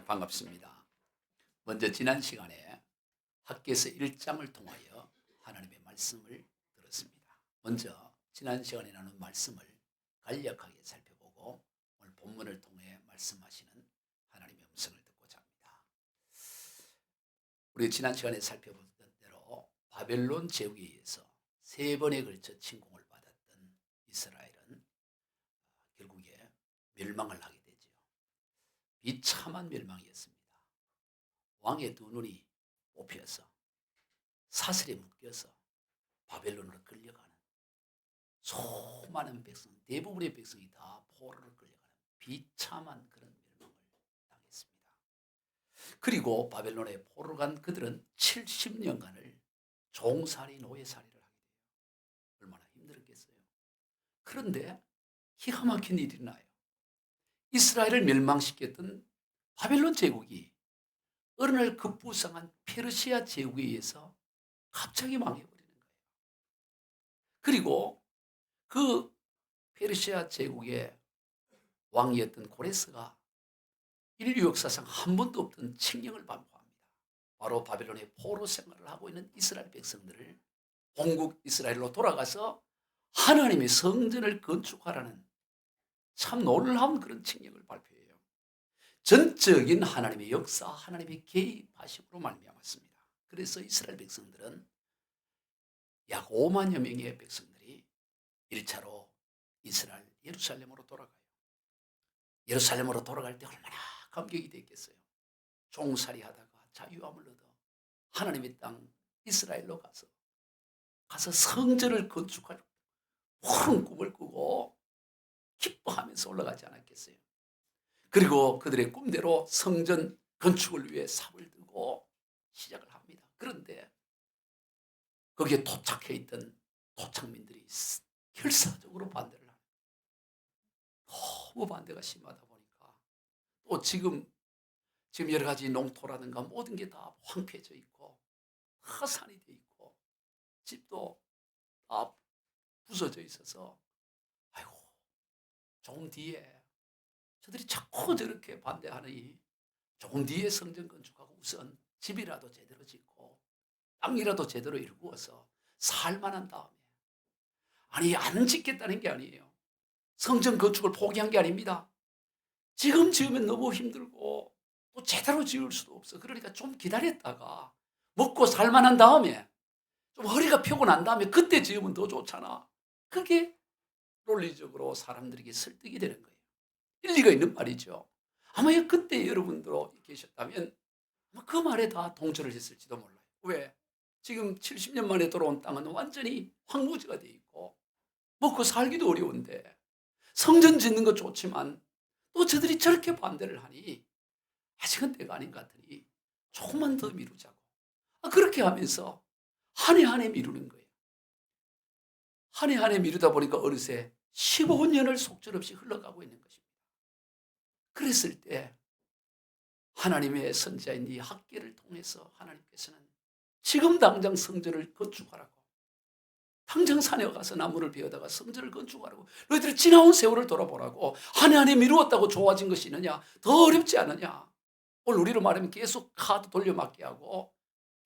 반갑습니다. 먼저 지난 시간에 학개서 1장을 통하여 하나님의 말씀을 들었습니다. 먼저 지난 시간에 나눈 말씀을 간략하게 살펴보고 오늘 본문을 통해 말씀하시는 하나님의 음성을 듣고자 합니다. 우리 지난 시간에 살펴봤던 대로 바벨론 제국에 의해서 3번에 걸쳐 침공을 받았던 이스라엘은 결국에 멸망을 하게 되죠. 비참한 멸망이었습니다. 왕의 2눈이 뽑혀서 사슬에 묶여서 바벨론으로 끌려가는, 수많은 백성, 대부분의 백성이 다 포로로 끌려가는 비참한 그런 멸망을 당했습니다. 그리고 바벨론에 포로로 간 그들은 70년간을 종살이, 노예살이를 하게 돼요. 얼마나 힘들었겠어요. 그런데 기가 막힌 일이 나요. 이스라엘을 멸망시켰던 바벨론 제국이 어느 날 급부상한 페르시아 제국에 의해서 갑자기 망해버리는 거예요. 그리고 그 페르시아 제국의 왕이었던 고레스가 인류 역사상 한 번도 없던 칙령을 반포합니다. 바로 바벨론의 포로 생활을 하고 있는 이스라엘 백성들을 본국 이스라엘로 돌아가서 하나님의 성전을 건축하라는 참 놀라운 그런 칙령을 발표해요. 전적인 하나님의 역사, 하나님의 개입하심으로 말미암았습니다. 그래서 이스라엘 백성들은 약 5만여 명의 백성들이 1차로 이스라엘 예루살렘으로 돌아가요. 예루살렘으로 돌아갈 때 얼마나 감격이 됐겠어요. 종살이 하다가 자유함을 얻어 하나님의 땅 이스라엘로 가서 성전을 건축할 푸른 꿈을 꾸고 기뻐하면서 올라가지 않았겠어요. 그리고 그들의 꿈대로 성전 건축을 위해 삽을 들고 시작을 합니다. 그런데 거기에 도착해 있던 도착민들이 결사적으로 반대를 합니다. 너무 반대가 심하다 보니까 또 지금 여러 가지 농토라든가 모든 게 다 황폐해져 있고 다 산이 돼 있고 집도 다 부서져 있어서 아이고, 조금 뒤에 저들이 자꾸 저렇게 반대하니 조금 뒤에 성전 건축하고 우선 집이라도 제대로 짓고 땅이라도 제대로 일구어서 살만한 다음에, 아니 안 짓겠다는 게 아니에요. 성전 건축을 포기한 게 아닙니다. 지금 지으면 너무 힘들고 또 제대로 지을 수도 없어. 그러니까 좀 기다렸다가 먹고 살만한 다음에 좀 허리가 펴고 난 다음에 그때 지으면 더 좋잖아. 그게 논리적으로 사람들에게 설득이 되는 거예요. 일리가 있는 말이죠. 아마 그때 여러분도 계셨다면 아마 그 말에 다 동조를 했을지도 몰라요. 왜? 지금 70년 만에 돌아온 땅은 완전히 황무지가 돼 있고 먹고 살기도 어려운데 성전 짓는 거 좋지만 또 저들이 저렇게 반대를 하니 아직은 때가 아닌 것 같으니 조금만 더 미루자고. 그렇게 하면서 한 해 한 해 미루는 거예요. 한 해 한 해 미루다 보니까 어느새 15년을 속절없이 흘러가고 있는 것입니다. 그랬을 때 하나님의 선지자인 이 학개를 통해서 하나님께서는 지금 당장 성전을 건축하라고, 당장 산에 가서 나무를 베어다가 성전을 건축하라고, 너희들이 지나온 세월을 돌아보라고, 한 해 한 해 미루었다고 좋아진 것이 있느냐? 더 어렵지 않느냐? 오늘 우리로 말하면 계속 카드 돌려막기 하고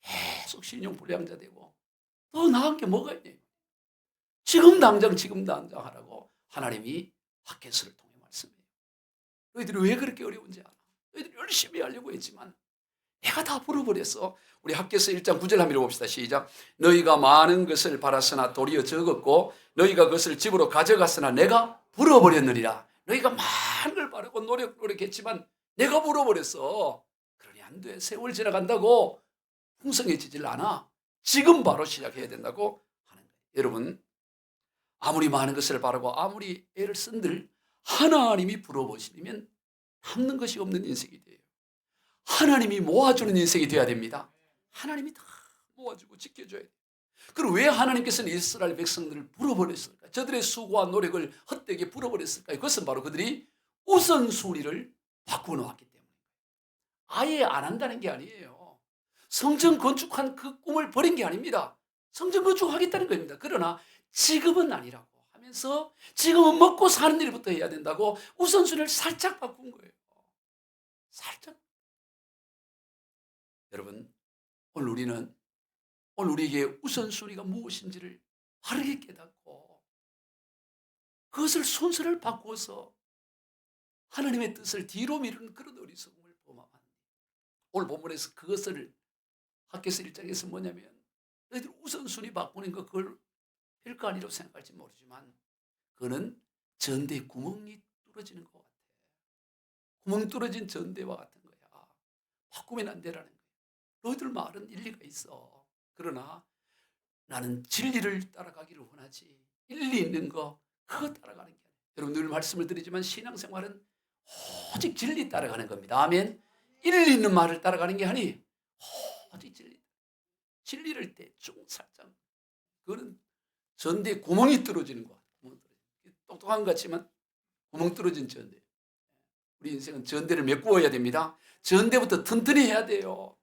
계속 신용 불량자 되고 더 나은 게 뭐가 있냐? 지금 당장 하라고 하나님이 학개서를 통해 말씀해요. 너희들이 왜 그렇게 어려운지 알아? 너희들이 열심히 하려고 했지만 내가 다 불어버렸어. 우리 학개서 1장 9절 한번 읽어봅시다. 시작. 너희가 많은 것을 바랐으나 도리어 적었고 너희가 그것을 집으로 가져갔으나 내가 불어버렸느니라. 너희가 많은 걸 바르고 노력했지만 내가 불어버렸어. 그러니 안 돼. 세월 지나간다고 풍성해지질 않아. 지금 바로 시작해야 된다고 하는 거예요. 여러분, 아무리 많은 것을 바르고 아무리 애를 쓴들 하나님이 불어보시면 남는 것이 없는 인생이 돼요. 하나님이 모아주는 인생이 돼야 됩니다. 하나님이 다 모아주고 지켜줘야 돼요. 그리고 왜 하나님께서는 이스라엘 백성들을 불어버렸을까? 저들의 수고와 노력을 헛되게 불어버렸을까요? 그것은 바로 그들이 우선순위를 바꾸어놓았기 때문입니다. 아예 안 한다는 게 아니에요. 성전 건축한 그 꿈을 버린 게 아닙니다. 성전 건축하겠다는 겁니다. 그러나 지금은 아니라고 하면서 지금은 먹고 사는 일부터 해야 된다고 우선순위를 살짝 바꾼 거예요. 살짝. 오늘 우리는 오늘 우리에게 우선순위가 무엇인지를 바르게 깨닫고 그것을 순서를 바꾸어서 하나님의 뜻을 뒤로 미루는 그런 어리석음을 범하면 오늘 본문에서 그것을 학개서 1장에서 뭐냐면 너희들 우선순위 바꾸는 거 그걸 별거 아니라고 생각할지 모르지만 그거는 전대에 구멍이 뚫어지는 것 같아. 구멍 뚫어진 전대와 같은 거야. 바꾸면 안 되라는 거야. 너희들 말은 일리가 있어. 그러나 나는 진리를 따라가기를 원하지. 일리 있는 거 그거 따라가는 게 아니야. 여러분 늘 말씀을 드리지만 신앙생활은 오직 진리 따라가는 겁니다. 아멘. 일리 있는 말을 따라가는 게 아니 오직 진리. 진리를 대충 살짝 그거는 전대에 구멍이 뚫어지는 것 같아요. 똑똑한 것 같지만 구멍 뚫어진 전대. 우리 인생은 전대를 메꾸어야 됩니다. 전대부터 튼튼히 해야 돼요.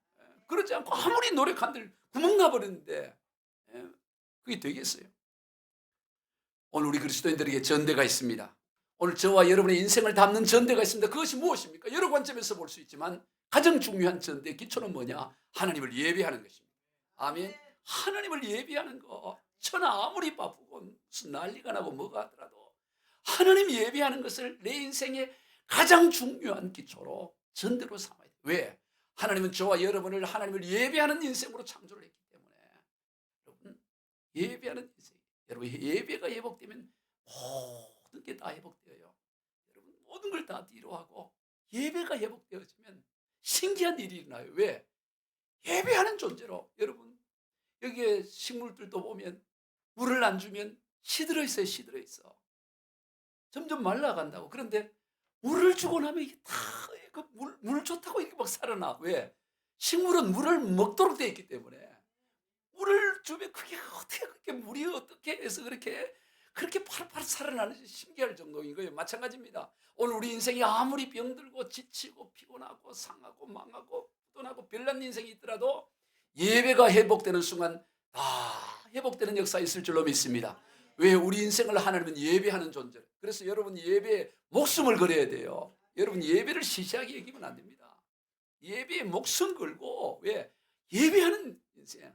그렇지 않고 아무리 노력한들 구멍 나버리는데 그게 되겠어요? 오늘 우리 그리스도인들에게 전대가 있습니다. 오늘 저와 여러분의 인생을 담는 전대가 있습니다. 그것이 무엇입니까? 여러 관점에서 볼 수 있지만 가장 중요한 전대의 기초는 뭐냐? 하나님을 예배하는 것입니다. 아멘. 하나님을 예배하는 거. 천하 아무리 바쁘고 무슨 난리가 나고 뭐가 하더라도 하나님 예배하는 것을 내 인생의 가장 중요한 기초로 전대로 삼아야 돼요. 왜? 하나님은 저와 여러분을 하나님을 예배하는 인생으로 창조를 했기 때문에 여러분 예배하는 인생, 여러분 예배가 회복되면 모든 게 다 회복되어요. 여러분 모든 걸 다 뒤로 하고 예배가 회복되어지면 신기한 일이 일어나요. 왜? 예배하는 존재로. 여러분 여기에 식물들도 보면 물을 안 주면 시들어 있어요. 시들어 있어. 점점 말라간다고. 그런데 물을 주고 나면 이게 다 물 좋다고 이렇게 막 살아나. 왜? 식물은 물을 먹도록 되어 있기 때문에 물을 주면 그게 어떻게 그렇게 물이 어떻게 해서 그렇게 파릇파릇 살아나는지 신기할 정도인 거예요. 마찬가지입니다. 오늘 우리 인생이 아무리 병들고 지치고 피곤하고 상하고 망하고 부도나고 별난 인생이 있더라도 예배가 회복되는 순간 다 회복되는 역사가 있을 줄로 믿습니다. 왜? 우리 인생을 하나님은 예배하는 존재. 그래서 여러분 예배에 목숨을 걸어야 돼요. 여러분 예배를 시시하게 여기면 안 됩니다. 예배에 목숨 걸고. 왜? 예배하는 인생.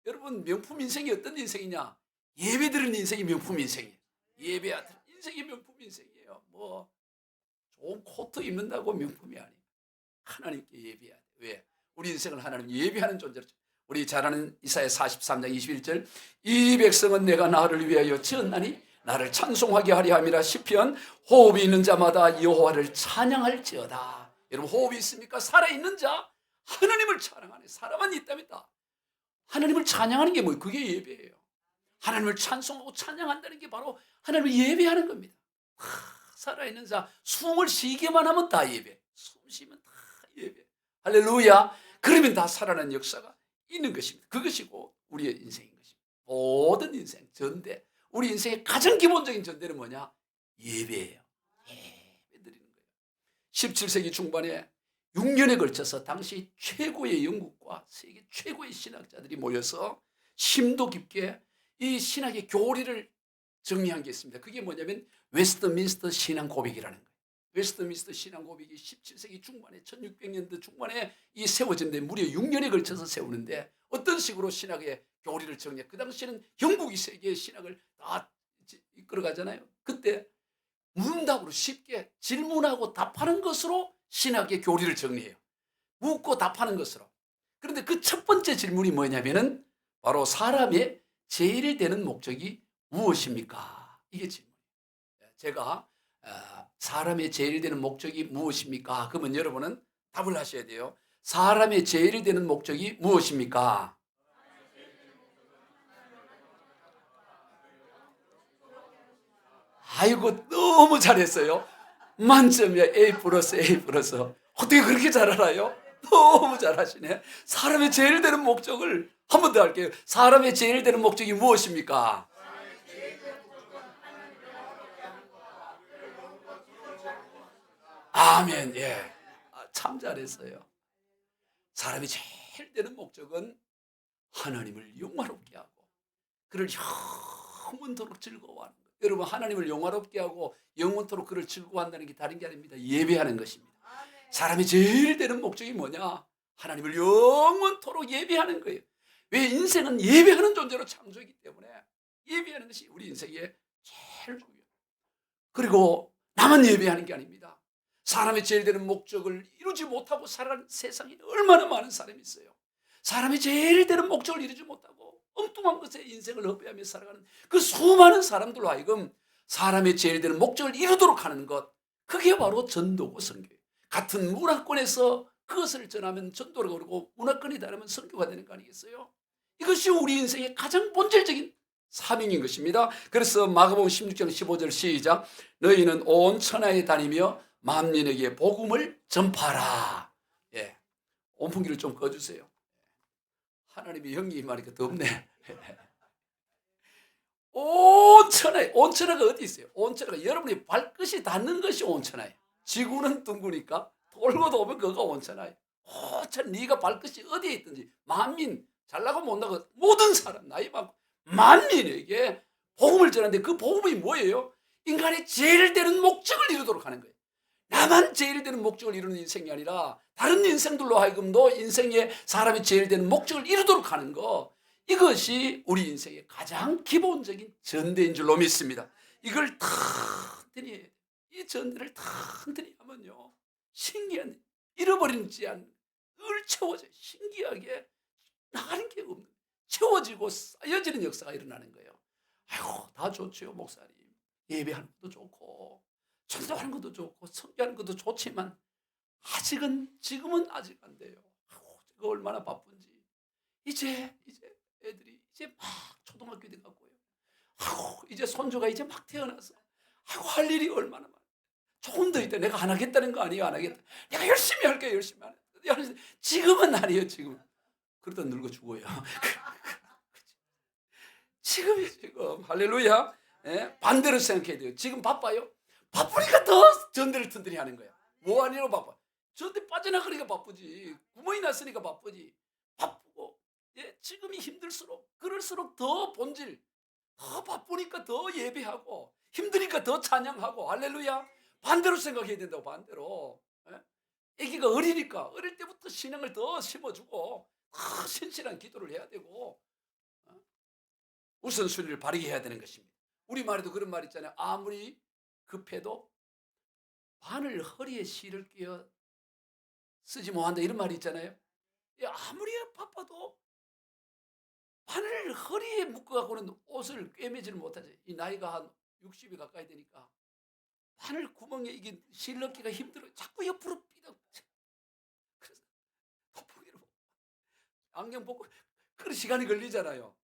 여러분 명품 인생이 어떤 인생이냐? 예배 드리는 인생이 명품 인생이에요. 예배하는 인생이 명품 인생이에요. 뭐 좋은 코트 입는다고 명품이 아니에요. 하나님께 예배해야 돼요. 왜? 우리 인생을 하나님 예배하는 존재로. 우리 잘 아는 이사야 43장 21절 이 백성은 내가 나를 위하여 지었나니 나를 찬송하게 하려 함이라. 시편 호흡이 있는 자마다 여호와를 찬양할지어다. 여러분 호흡이 있습니까? 살아있는 자 하나님을 찬양하네. 사람만 있다면 다 하나님을 찬양하는 게 뭐예요? 그게 예배예요. 하나님을 찬송하고 찬양한다는 게 바로 하나님을 예배하는 겁니다. 살아있는 자 숨을 쉬기만 하면 다 예배. 숨 쉬면 다 예배. 할렐루야. 그러면 다 살아나는 역사가 있는 것입니다. 그것이고 우리의 인생인 것입니다. 모든 인생 전대. 우리 인생의 가장 기본적인 전대는 뭐냐? 예배예요. 예배 드리는 거예요. 17세기 중반에 6년에 걸쳐서 당시 최고의 영국과 세계 최고의 신학자들이 모여서 심도 깊게 이 신학의 교리를 정리한 게 있습니다. 그게 뭐냐면 웨스트민스터 신앙 고백이라는 거예요. 웨스트민스터 신앙 고백이 17세기 중반에 1600년대 중반에 이 세워진데 무려 6년에 걸쳐서 세우는데 어떤 식으로 신학의 교리를 정리해. 그 당시에는 영국이 세계의 신학을 다 이끌어가잖아요. 그때 문답으로 쉽게 질문하고 답하는 것으로 신학의 교리를 정리해요. 묻고 답하는 것으로. 그런데 그 첫 번째 질문이 뭐냐면은 바로 사람의 제일 되는 목적이 무엇입니까? 이게 질문이에요. 제가 사람의 제일 되는 목적이 무엇입니까? 그러면 여러분은 답을 하셔야 돼요. 사람의 제일 되는 목적이 무엇입니까? 아이고 너무 잘했어요. 만점이야. A 플러스 A 플러스. 어떻게 그렇게 잘 알아요? 너무 잘하시네. 사람의 제일 되는 목적을 한 번 더 할게요. 사람의 제일 되는 목적이 무엇입니까? 아멘. 예. 참 잘했어요. 사람이 제일 되는 목적은 하나님을 영화롭게 하고 그를 영원토록 즐거워하는 거예요. 여러분 하나님을 영화롭게 하고 영원토록 그를 즐거워한다는 게 다른 게 아닙니다. 예배하는 것입니다. 사람이 제일 되는 목적이 뭐냐? 하나님을 영원토록 예배하는 거예요. 왜? 인생은 예배하는 존재로 창조이기 때문에 예배하는 것이 우리 인생의 제일 중요해요. 그리고 나만 예배하는 게 아닙니다. 사람의 제일 되는 목적을 이루지 못하고 살아가는 세상에 얼마나 많은 사람이 있어요. 사람의 제일 되는 목적을 이루지 못하고 엉뚱한 것에 인생을 허비하며 살아가는 그 수많은 사람들로 하여금 사람의 제일 되는 목적을 이루도록 하는 것, 그게 바로 전도고 선교예요. 같은 문화권에서 그것을 전하면 전도가 오르고 문화권이 다르면 선교가 되는 거 아니겠어요? 이것이 우리 인생의 가장 본질적인 사명인 것입니다. 그래서 마가복음 16장 15절 시작. 너희는 온 천하에 다니며 만민에게 복음을 전파하라. 예, 온풍기를 좀 꺼주세요. 하나님이 형님이 말이니까 덥네. 온천하에, 온천하가 어디 있어요? 온천하가 여러분이 발끝이 닿는 것이 온천하예요. 지구는 둥그니까 돌고 도면 그거가 온천하예요. 오천, 네가 발끝이 어디에 있든지 만민, 잘나고 못나고 모든 사람, 나이 많고 만민에게 복음을 전하는데 그 복음이 뭐예요? 인간의 제일 되는 목적을 이루도록 하는 거예요. 나만 제일 되는 목적을 이루는 인생이 아니라 다른 인생들로 하여금도 인생의 사람이 제일 되는 목적을 이루도록 하는 거, 이것이 우리 인생의 가장 기본적인 전대인 줄로 믿습니다. 이걸 튼튼히 해야 돼요. 이 전대를 튼튼히 하면요, 신기한, 잃어버리지 않는, 늘 채워져요. 신기하게 나가는 게 없는, 채워지고 쌓여지는 역사가 일어나는 거예요. 아이고, 다 좋죠, 목사님. 예배하는 것도 좋고 전도하는 것도 좋고 선교하는 것도 좋지만 지금은 아직 안 돼요. 아이고, 제가 얼마나 바쁜지. 이제 애들이 이제 막 초등학교 돼 갖고요. 아이고, 이제 손주가 이제 막 태어나서 아이고, 할 일이 얼마나 많아. 조금 더 있다. 내가 안 하겠다는 거 아니에요. 안 하겠다. 내가 열심히 할게요. 열심히 안 해. 지금은 아니에요. 지금. 그러다 늙어 죽어요. 지금이에요. 지금. 할렐루야. 예? 반대로 생각해야 돼요. 지금 바빠요. 바쁘니까 더 전대를 튼튼히 하는 거야. 뭐 하니로 바빠. 전대 빠져나가니까 바쁘지. 구멍이 났으니까 바쁘지. 바쁘고, 예? 지금이 힘들수록 그럴수록 더 본질, 더 바쁘니까 더 예배하고 힘드니까 더 찬양하고. 할렐루야. 반대로 생각해야 된다고. 반대로. 예? 아기가 어리니까 어릴 때부터 신앙을 더 심어주고 더 신실한 기도를 해야 되고, 어? 우선순위를 바르게 해야 되는 것입니다. 우리말에도 그런 말 있잖아요. 아무리 급해도 바늘 허리에 실을 끼어 쓰지 못한다, 이런 말이 있잖아요. 아무리 바빠도 바늘 허리에 묶어갖고는 옷을 꿰매지를 못하지. 이 나이가 한 60이 가까이 되니까 바늘 구멍에 이게 실 넣기가 힘들어요. 자꾸 옆으로 삐덕. 그래서 돋보기로 안경 벗고 그런 시간이 걸리잖아요.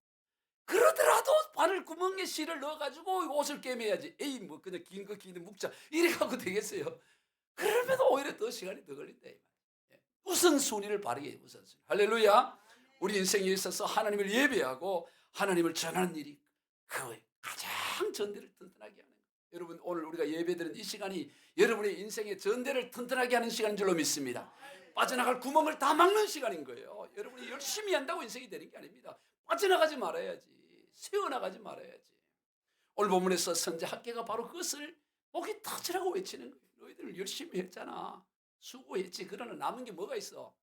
그러더라도 바늘 구멍에 실을 넣어가지고 옷을 꿰매야지. 에이, 뭐 그냥 긴 거 기는 묶자 이래갖고 되겠어요. 그러면 오히려 더 시간이 더 걸린다. 우선순위를 바르게 해요. 우선순위. 할렐루야. 우리 인생에 있어서 하나님을 예배하고 하나님을 전하는 일이 그 가장 전대를 튼튼하게 하는 거예요. 여러분, 오늘 우리가 예배드리는 이 시간이 여러분의 인생의 전대를 튼튼하게 하는 시간인 줄로 믿습니다. 빠져나갈 구멍을 다 막는 시간인 거예요. 여러분이 열심히 한다고 인생이 되는 게 아닙니다. 빠져나가지 말아야지. 새어나가지 말아야지. 오늘 본문에서 선지 학개가 바로 그것을 목이 터지라고 외치는 거예요. 너희들 열심히 했잖아. 수고했지. 그러나 남은 게 뭐가 있어?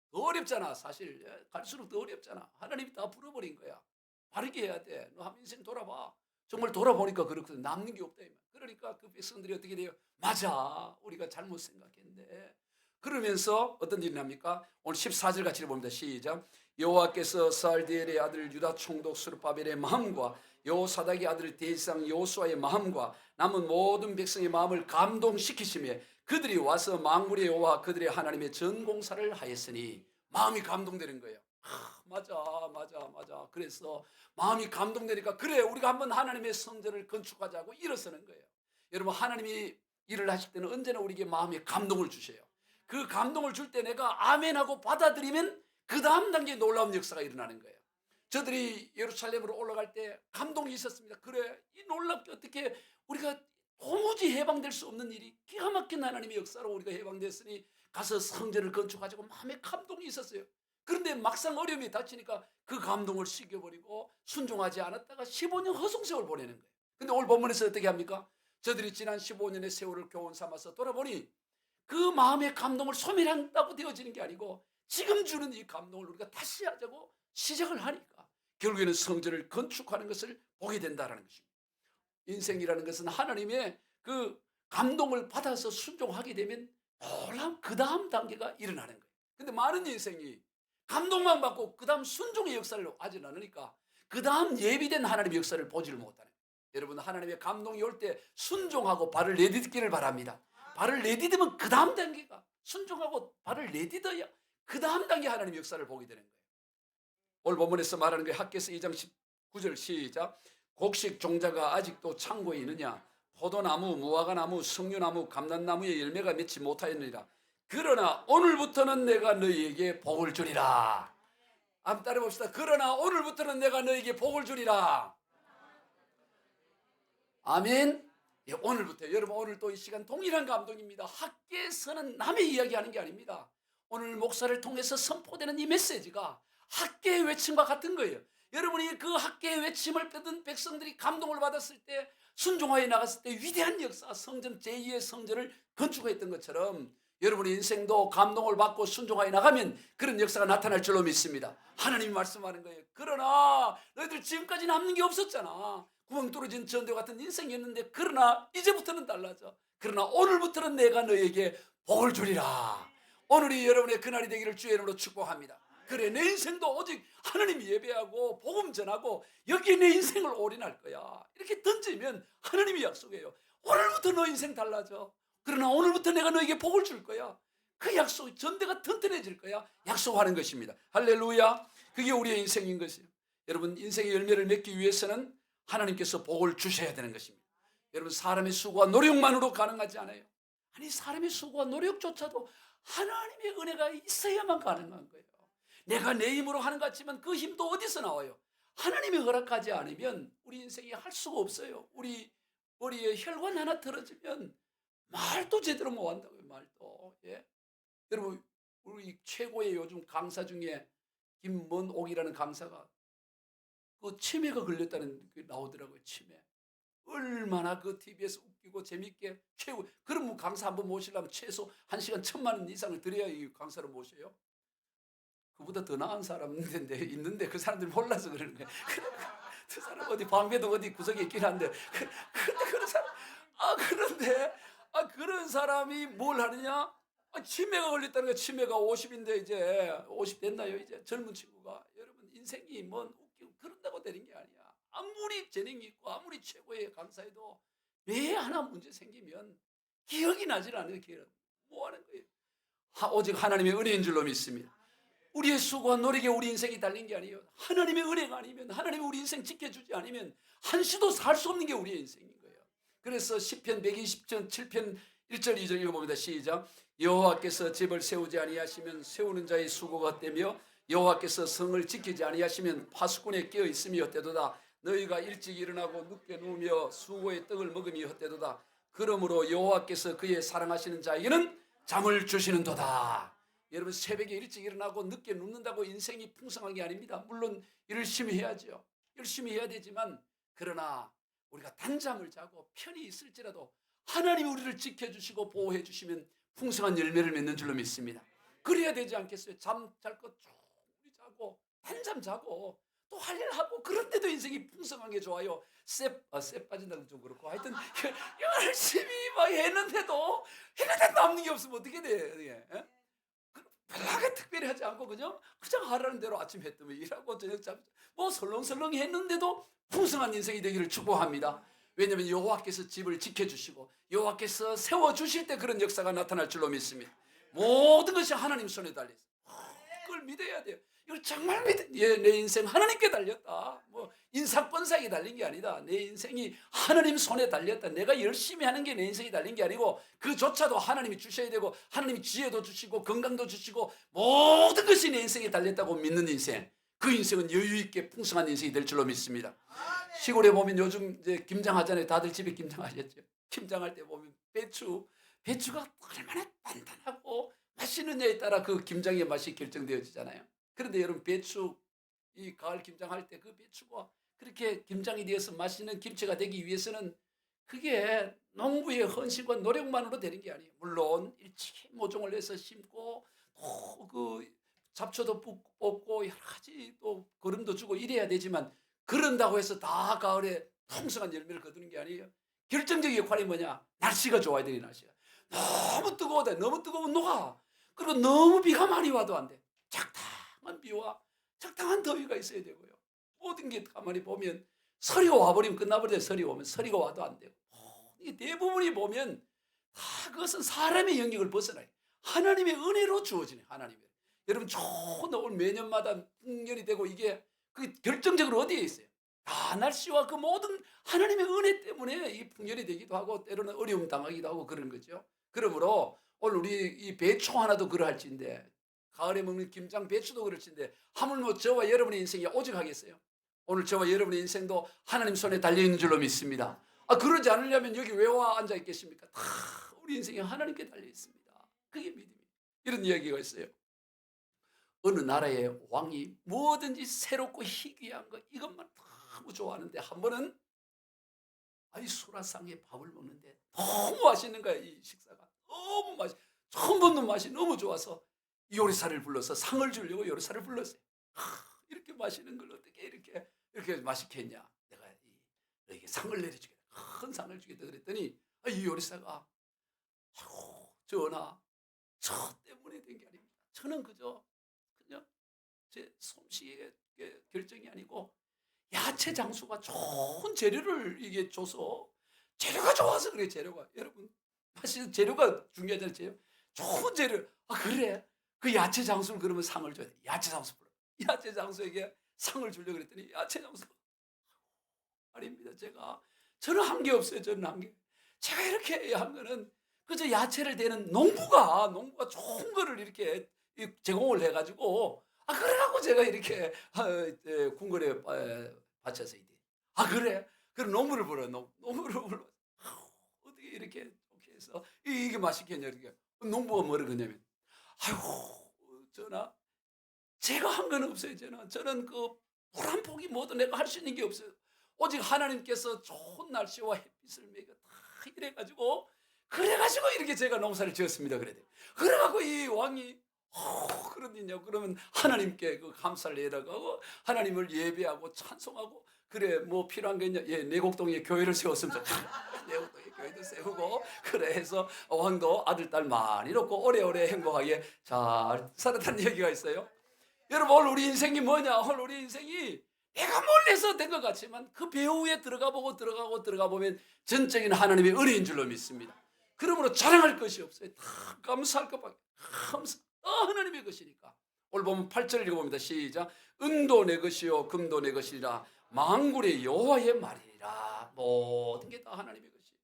더 어렵잖아. 사실 갈수록 더 어렵잖아. 하나님이 다 풀어버린 거야. 바르게 해야 돼. 너 한 인생 돌아봐. 정말 돌아보니까 그렇거든. 남는 게 없다. 그러니까 그 백성들이 어떻게 돼요? 맞아, 우리가 잘못 생각했는데. 그러면서 어떤 일이 납니까? 오늘 14절 같이 봅니다. 시작. 여호와께서 살디엘의 아들 유다 총독 스룹바벨의 마음과 여호사닥의 아들 대지상 여호수아의 마음과 남은 모든 백성의 마음을 감동시키시며 그들이 와서 만군의 여호와 그들의 하나님의 전공사를 하였으니. 마음이 감동되는 거예요. 맞아. 그래서 마음이 감동되니까 그래, 우리가 한번 하나님의 성전을 건축하자고 일어서는 거예요. 여러분, 하나님이 일을 하실 때는 언제나 우리에게 마음에 감동을 주셔요. 그 감동을 줄 때 내가 아멘하고 받아들이면 그 다음 단계에 놀라운 역사가 일어나는 거예요. 저들이 예루살렘으로 올라갈 때 감동이 있었습니다. 그래, 이 놀랍게 어떻게 우리가 도무지 해방될 수 없는 일이 기가 막힌 하나님의 역사로 우리가 해방됐으니 가서 성전을 건축하자고 마음에 감동이 있었어요. 그런데 막상 어려움이 닥치니까 그 감동을 식혀버리고 순종하지 않았다가 15년 허송세월 보내는 거예요. 근데 오늘 본문에서 어떻게 합니까? 저들이 지난 15년의 세월을 교훈 삼아서 돌아보니 그 마음의 감동을 소멸한다고 되어지는 게 아니고 지금 주는 이 감동을 우리가 다시 하자고 시작을 하니까 결국에는 성전을 건축하는 것을 보게 된다는 것입니다. 인생이라는 것은 하나님의 그 감동을 받아서 순종하게 되면 놀라운 그 다음 단계가 일어나는 거예요. 근데 많은 인생이 감동만 받고 그 다음 순종의 역사를 하지 않으니까 그 다음 예비된 하나님의 역사를 보지를 못하는 거예요. 여러분, 하나님의 감동이 올 때 순종하고 발을 내딛기를 바랍니다. 발을 내딛으면 그 다음 단계가, 순종하고 발을 내딛어야 그 다음 단계 하나님의 역사를 보게 되는 거예요. 오늘 본문에서 말하는 게 학개서 2장 19절 시작. 곡식 종자가 아직도 창고에 있느냐? 포도나무, 무화과나무, 석류나무, 감람나무의 열매가 맺지 못하였느니라. 그러나 오늘부터는 내가 너희에게 복을 주리라. 한번 따라 봅시다. 그러나 오늘부터는 내가 너희에게 복을 주리라. 아멘. 예, 오늘부터. 여러분, 오늘 또 이 시간 동일한 감동입니다. 학계에서는 남의 이야기하는 게 아닙니다. 오늘 목사를 통해서 선포되는 이 메시지가 학계의 외침과 같은 거예요. 여러분이 그 학계의 외침을 듣는 백성들이 감동을 받았을 때, 순종하여 나갔을 때 위대한 역사, 성전 제2의 성전을 건축했던 것처럼 여러분의 인생도 감동을 받고 순종하여 나가면 그런 역사가 나타날 줄로 믿습니다. 하나님이 말씀하는 거예요. 그러나 너희들 지금까지 남는 게 없었잖아. 구멍 뚫어진 전대 같은 인생이었는데, 그러나 이제부터는 달라져. 그러나 오늘부터는 내가 너에게 복을 주리라. 오늘이 여러분의 그날이 되기를 주의 이름으로 축복합니다. 그래, 내 인생도 오직 하나님 예배하고 복음 전하고 여기에 내 인생을 올인할 거야. 이렇게 던지면 하나님이 약속해요. 오늘부터 너 인생 달라져. 그러나 오늘부터 내가 너에게 복을 줄 거야. 그 약속, 전대가 튼튼해질 거야. 약속하는 것입니다. 할렐루야. 그게 우리의 인생인 것이에요. 여러분, 인생의 열매를 맺기 위해서는 하나님께서 복을 주셔야 되는 것입니다. 여러분, 사람의 수고와 노력만으로 가능하지 않아요. 아니, 사람의 수고와 노력조차도 하나님의 은혜가 있어야만 가능한 거예요. 내가 내 힘으로 하는 것 같지만 그 힘도 어디서 나와요? 하나님이 허락하지 않으면 우리 인생이 할 수가 없어요. 우리 머리에 혈관 하나 틀어지면 말도 제대로 못 한다고요. 말도. 예? 여러분, 우리 최고의 요즘 강사 중에 김문옥이라는 강사가 그 치매가 걸렸다는 게 나오더라고요. 치매. 얼마나 그 TV에서 웃기고 재밌게 최고. 그럼 강사 한번 모시려면 최소 1시간 1,000만 원 이상을 들여야 이 강사를 모셔요. 그보다 더 나은 사람 있는데 그 사람들이 몰라서 그러는 거예요. 그 사람 어디 방배동 어디 구석에 있긴 한데, 그런데 그런 사람, 그런데 그런 사람이 뭘 하느냐? 치매가 걸렸다는 거야. 치매가 50인데 이제 50 됐나요? 이제 젊은 친구가. 여러분, 인생이 뭔 웃기고 그런다고 되는 게 아니야. 아무리 재능이 있고 아무리 최고의 강사에도 뇌에 하나 문제 생기면 기억이 나질 않아요. 기억. 뭐 하는 거예요? 오직 하나님의 은혜인 줄로 믿습니다. 우리의 수고와 노력에 우리 인생이 달린 게 아니에요. 하나님의 은혜가 아니면, 하나님이 우리 인생 지켜주지 않으면 한시도 살 수 없는 게 우리의 인생인 거예요. 그래서 시편 120편 7편 1절 2절 읽어봅니다. 시작. 여호와께서 집을 세우지 아니하시면 세우는 자의 수고가 헛되며 여호와께서 성을 지키지 아니하시면 파수꾼에 끼어 있음이 헛되도다. 너희가 일찍 일어나고 늦게 누우며 수고의 떡을 먹음이 헛되도다. 그러므로 여호와께서 그의 사랑하시는 자에게는 잠을 주시는도다. 여러분, 새벽에 일찍 일어나고 늦게 눕는다고 인생이 풍성한 게 아닙니다. 물론 열심히 해야죠. 열심히 해야 되지만, 그러나 우리가 단잠을 자고 편히 있을지라도 하나님이 우리를 지켜주시고 보호해 주시면 풍성한 열매를 맺는 줄로 믿습니다. 그래야 되지 않겠어요? 잠 잘 것 쭉 자고 단잠 자고 또 할 일 하고, 그런데도 인생이 풍성한 게 좋아요. 쎄 빠진다는 좀 그렇고, 하여튼 열심히 막 했는데도 남는 게 없으면 어떻게 돼? 별나게 특별히 하지 않고 그냥 하라는 대로 아침 해 뜨면 일하고 저녁 잠 뭐 설렁설렁 했는데도 풍성한 인생이 되기를 축복합니다. 왜냐하면 여호와께서 집을 지켜주시고 여호와께서 세워주실 때 그런 역사가 나타날 줄로 믿습니다. 모든 것이 하나님 손에 달려있어요. 그걸 믿어야 돼요. 이걸 정말 내 인생 하나님께 달렸다. 뭐 인사권사에게 달린 게 아니다. 내 인생이 하나님 손에 달렸다. 내가 열심히 하는 게 내 인생이 달린 게 아니고, 그조차도 하나님이 주셔야 되고, 하나님이 지혜도 주시고 건강도 주시고 모든 것이 내 인생에 달렸다고 믿는 인생, 그 인생은 여유있게 풍성한 인생이 될 줄로 믿습니다. 시골에 보면 요즘 이제 김장하잖아요. 다들 집에 김장하셨죠. 김장할 때 보면 배추가 얼마나 단단하고 맛있느냐에 따라 그 김장의 맛이 결정되어지잖아요. 그런데 여러분, 이 가을 김장할 때 그 배추가 그렇게 김장이 되어서 맛있는 김치가 되기 위해서는 그게 농부의 헌신과 노력만으로 되는 게 아니에요. 물론 일찍이 모종을 내서 심고 또 그 잡초도 뽑고 여러 가지 또 거름도 주고 이래야 되지만 그런다고 해서 다 가을에 풍성한 열매를 거두는 게 아니에요. 결정적인 역할이 뭐냐? 날씨가 좋아야 돼. 날씨가 너무 뜨거워다. 너무 뜨거우면 녹아. 그리고 너무 비가 많이 와도 안 돼. 적당한 비와 적당한 더위가 있어야 되고요. 모든 게 가만히 보면 서리가 와버리면 끝나버려요. 서리가 오면 서리가 와도 안 되고 이게 대부분이 보면 다 그것은 사람의 영역을 벗어나요. 하나님의 은혜로 주어지네. 하나님의 여러분 좋은 오늘 매년마다 풍년이 되고 이게 그 결정적으로 어디에 있어요? 다 날씨와 그 모든 하나님의 은혜 때문에 이 풍년이 되기도 하고 때로는 어려움 당하기도 하고 그런 거죠. 그러므로 오늘 우리 이 배추 하나도 그러할진데 가을에 먹는 김장 배추도 그럴진데 하물며 저와 여러분의 인생이 오직하겠어요? 오늘 저와 여러분의 인생도 하나님 손에 달려있는 줄로 믿습니다. 그러지 않으려면 여기 왜 와 앉아 있겠습니까? 다 우리 인생이 하나님께 달려있습니다. 그게 믿음이에요. 이런 이야기가 있어요. 어느 나라의 왕이 뭐든지 새롭고 희귀한 거 이것만 너무 좋아하는데 한 번은 수라상에 밥을 먹는데 너무 맛있는 거야. 이 식사가 너무 처음 먹는 맛이 너무 좋아서 요리사를 불러서 상을 주려고 요리사를 불렀어요. 이렇게 맛있는 걸 어떻게 이렇게 맛있게 했냐? 내가 너에게 상을 내려주겠다. 큰 상을 주겠다 그랬더니 이 요리사가 전하 저 때문에 된 게 아닙니다. 저는 그냥 제 솜씨의 결정이 아니고 야채 장수가 좋은 재료를 이게 줘서 재료가 좋아서 그래. 재료가 여러분 사실 재료가 중요하잖아요. 좋은 재료. 그래 그 야채 장수를 그러면 상을 줘야 돼. 야채 장수 불러. 야채 장수에게 상을 주려고 그랬더니 야채 장수가 아닙니다. 저는 한 게 없어요. 저는 한 게. 제가 이렇게 한 거는 그저 야채를 대는 농부가 좋은 거를 이렇게 제공을 해가지고 그래갖고 제가 이렇게 궁궐에 바쳐서 이제 그래? 그럼 농부를 불러. 농부를 불러. 어떻게 이렇게 해서 이게 맛있게 했냐 이렇게. 농부가 뭐라 그러냐면 전하 제가 한 건 없어요. 저는 그 물 한 폭이 뭐도 내가 할 수 있는 게 없어요. 오직 하나님께서 좋은 날씨와 햇빛을 매겨 다 이래가지고 그래가지고 이렇게 제가 농사를 지었습니다. 그래갖고 이 왕이 그러느냐 그러면 하나님께 그 감사를 해라고 하나님을 예배하고 찬송하고 그래 뭐 필요한 게 있냐? 내곡동에 교회를 세웠으면 좋겠다. 내곡동에 교회도 세우고 그래 해서 왕도 아들 딸 많이 놓고 오래오래 행복하게 잘 살았다는 얘기가 있어요. 여러분 오늘 우리 인생이 뭐냐? 오늘 우리 인생이 내가 몰래서 된 것 같지만 그 배후에 들어가 보면 전적인 하나님의 은혜인 줄로 믿습니다. 그러므로 자랑할 것이 없어요. 다 감사할 것밖에. 하나님의 것이니까. 오늘 보면 8절 읽어봅니다. 시작. 은도 내 것이요 금도 내 것이라 만군의 여호와의 말이니라. 모든 게 다 하나님의 것이에요.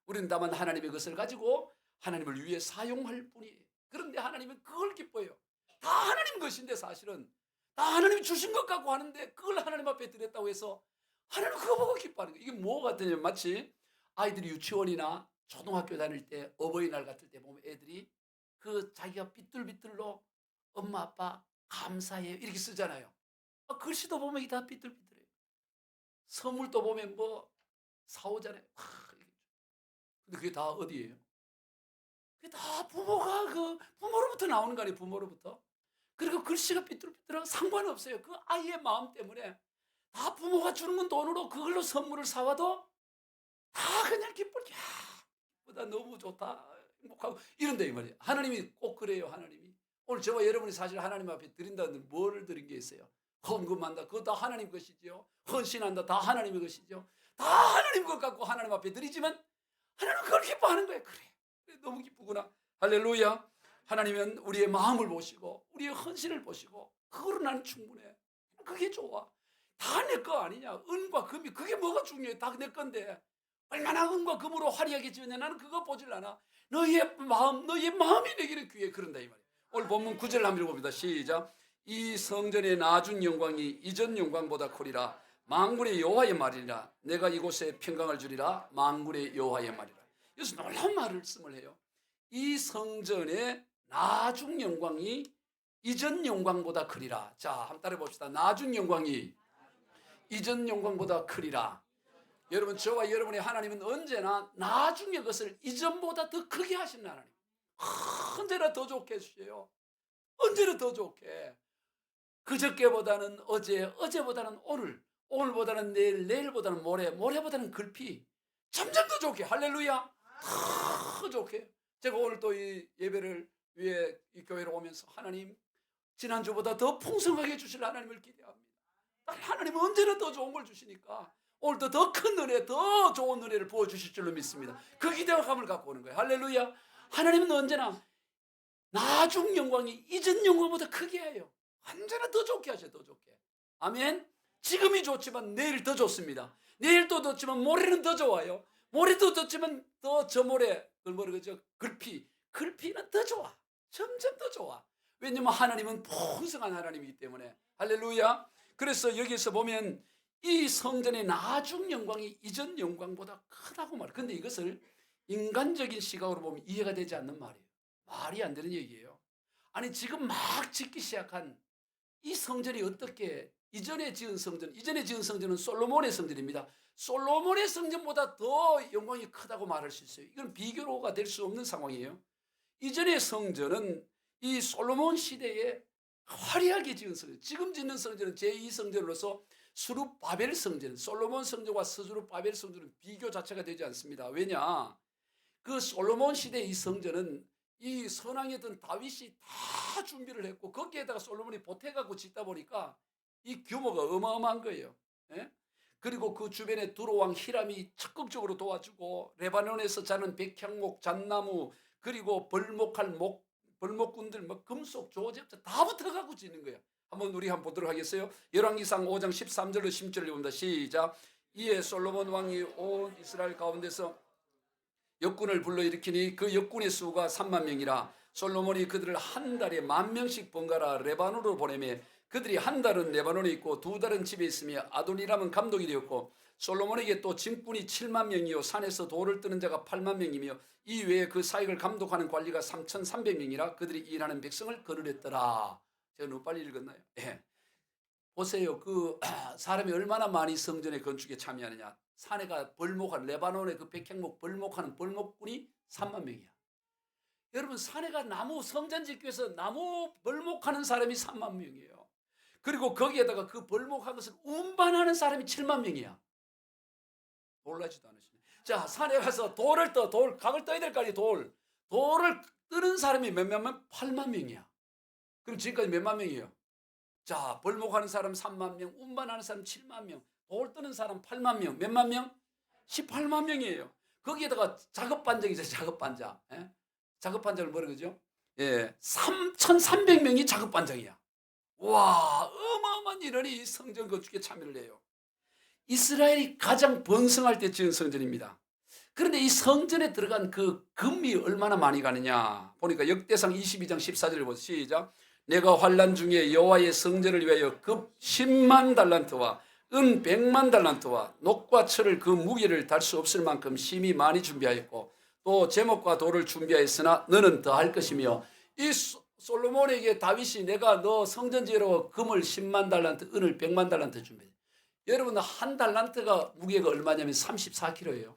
우리는 다만 하나님의 것을 가지고 하나님을 위해 사용할 뿐이에요. 그런데 하나님은 그걸 기뻐해요. 다 하나님 것인데 사실은 다 하나님이 주신 것 갖고 하는데 그걸 하나님 앞에 드렸다고 해서 하나님 그거 보고 기뻐하는 거예요. 이게 뭐 같으냐면 마치 아이들이 유치원이나 초등학교 다닐 때 어버이날 같을 때 보면 애들이 그 자기가 삐뚤삐뚤로 엄마 아빠 감사해요 이렇게 쓰잖아요. 글씨도 보면 이게 다 삐뚤삐뚤해요. 선물도 보면 뭐 사오잖아요. 근데 그게 다 어디예요? 그게 다 부모로부터 나오는 거 아니에요. 부모로부터. 그리고 글씨가 삐뚤삐뚤하고 상관없어요. 그 아이의 마음 때문에 다 부모가 주는 건 돈으로 그걸로 선물을 사와도 다 그냥 기쁘게 보다 너무 좋다 행복하고 이런다 이 말이에요. 하나님이 꼭 그래요. 하나님이 오늘 저와 여러분이 사실 하나님 앞에 드린다는 뭐를 드린 게 있어요? 헌금한다 그거 다 하나님 것이죠. 헌신한다 다 하나님의 것이죠. 다 하나님 것 갖고 하나님 앞에 드리지만 하나님은 그걸 기뻐하는 거예요. 그래 너무 기쁘구나. 할렐루야. 하나님은 우리의 마음을 보시고 우리의 헌신을 보시고 그거로 나는 충분해. 그게 좋아. 다 내 거 아니냐. 은과 금이 그게 뭐가 중요해. 다 내 건데 얼마나 은과 금으로 화려하게 지었냐. 나는 그거 보질 않아. 너희의 마음이 내기는 귀해. 그런다 이 말이야. 오늘 본문 9절 한번 읽어봅니다. 시작. 이 성전의 나중 영광이 이전 영광보다 크리라. 만군의 여호와의 말이라. 내가 이곳에 평강을 주리라. 만군의 여호와의 말이라. 여기서 놀라운 말씀을 해요. 이 성전의 나중 영광이 이전 영광보다 크리라. 자, 한번 따라해 봅시다. 나중 영광이 이전 영광보다 크리라. 여러분, 저와 여러분의 하나님은 언제나 나중의 것을 이전보다 더 크게 하시는 하나님. 언제나 더 좋게 해주세요. 언제나 더 좋게. 그저께보다는 어제, 어제보다는 오늘, 오늘보다는 내일, 내일보다는 모레, 모레보다는 글피. 점점 더 좋게. 할렐루야. 더 좋게. 제가 오늘 또 이 예배를 위해 이 교회로 오면서 하나님, 지난주보다 더 풍성하게 주실 하나님을 기대합니다. 하나님은 언제나 더 좋은 걸 주시니까 오늘도 더 큰 은혜, 더 좋은 은혜를 부어주실 줄로 믿습니다. 그 기대감을 갖고 오는 거예요. 할렐루야. 하나님은 언제나 나중 영광이 이전 영광보다 크게 해요. 언제나 더 좋게 하셔요. 더 좋게. 아멘. 지금이 좋지만 내일 더 좋습니다. 내일도 좋지만 모레는 더 좋아요. 모레도 좋지만 더 저모레, 그걸 뭐라 그러죠? 글피는 더 좋아. 점점 더 좋아. 왜냐면 하나님은 풍성한 하나님이기 때문에. 할렐루야. 그래서 여기서 보면 이 성전의 나중 영광이 이전 영광보다 크다고 말해요. 근데 이것을 인간적인 시각으로 보면 이해가 되지 않는 말이에요. 말이 안 되는 얘기예요. 아니 지금 막 짓기 시작한 이 성전이 어떻게 이전에 지은 성전은 솔로몬의 성전입니다. 솔로몬의 성전보다 더 영광이 크다고 말할 수 있어요. 이건 비교가 될 수 없는 상황이에요. 이전의 성전은 이 솔로몬 시대에 화려하게 지은 성전, 지금 짓는 성전은 제2성전으로서 수룹바벨 성전, 솔로몬 성전과 스루바벨 성전은 비교 자체가 되지 않습니다. 왜냐? 그 솔로몬 시대의 이 성전은 이 선왕이었던 다윗이 다 준비를 했고 거기에다가 솔로몬이 보태갖고 짓다 보니까 이 규모가 어마어마한 거예요. 예? 그리고 그 주변에 두로왕 히람이 적극적으로 도와주고 레바논에서 자는 백향목, 잣나무, 그리고 벌목꾼들, 뭐 금속, 조제자 다 붙어갖고 짓는 거예요. 우리 한번 보도록 하겠어요. 열왕기상 5장 13절로 10절을 봅니다. 시작. 이에 솔로몬 왕이 온 이스라엘 가운데서 역군을 불러일으키니 그 역군의 수가 3만 명이라. 솔로몬이 그들을 한 달에 10,000명씩 번갈아 레바논으로 보내매 그들이 한 달은 레바논에 있고 두 달은 집에 있으며 아도니람은 감독이 되었고 솔로몬에게 또 짐꾼이 7만 명이요 산에서 돌을 뜨는 자가 8만 명이며 이 외에 그 사역을 감독하는 관리가 3,300명이라. 그들이 일하는 백성을 거느렸더라. 제가 너무 빨리 읽었나요? 예. 보세요. 그 사람이 얼마나 많이 성전의 건축에 참여하느냐. 사내가 벌목한 레바논의 그 백향목 벌목하는 벌목꾼이 3만 명이야. 여러분 사내가 나무 성전 짓기 위해서 나무 벌목하는 사람이 3만 명이에요. 그리고 거기에다가 그 벌목한 것을 운반하는 사람이 7만 명이야. 놀라지도 않으시네. 자, 산에 가서 각을 떠야 될 거 아니에요. 돌을 뜨는 사람이 몇만 명? 8만 명이야. 그럼 지금까지 몇만 명이에요? 자, 벌목하는 사람 3만 명, 운반하는 사람 7만 명, 돌 뜨는 사람 8만 명, 몇만 명? 18만 명이에요. 거기에다가 작업반장이죠, 작업반장. 예? 작업반장을 뭐라 그러죠? 예, 3,300명이 작업반장이야. 와, 어마어마한 인원이 성전 건축에 참여를 해요. 이스라엘이 가장 번성할 때 지은 성전입니다. 그런데 이 성전에 들어간 그 금이 얼마나 많이 가느냐 보니까 역대상 22장 14절을 보세요. 시작. 내가 환난 중에 여호와의 성전을 위하여 급 10만 달란트와 은 100만 달란트와 녹과 철을 그 무게를 달 수 없을 만큼 심히 많이 준비하였고 또 제목과 돌을 준비하였으나 너는 더할 것이며. 이 솔로몬에게 다윗이 내가 너 성전 지으러 금을 10만 달란트, 은을 100만 달란트 준비해. 여러분 한 달란트가 무게가 얼마냐면 34kg예요.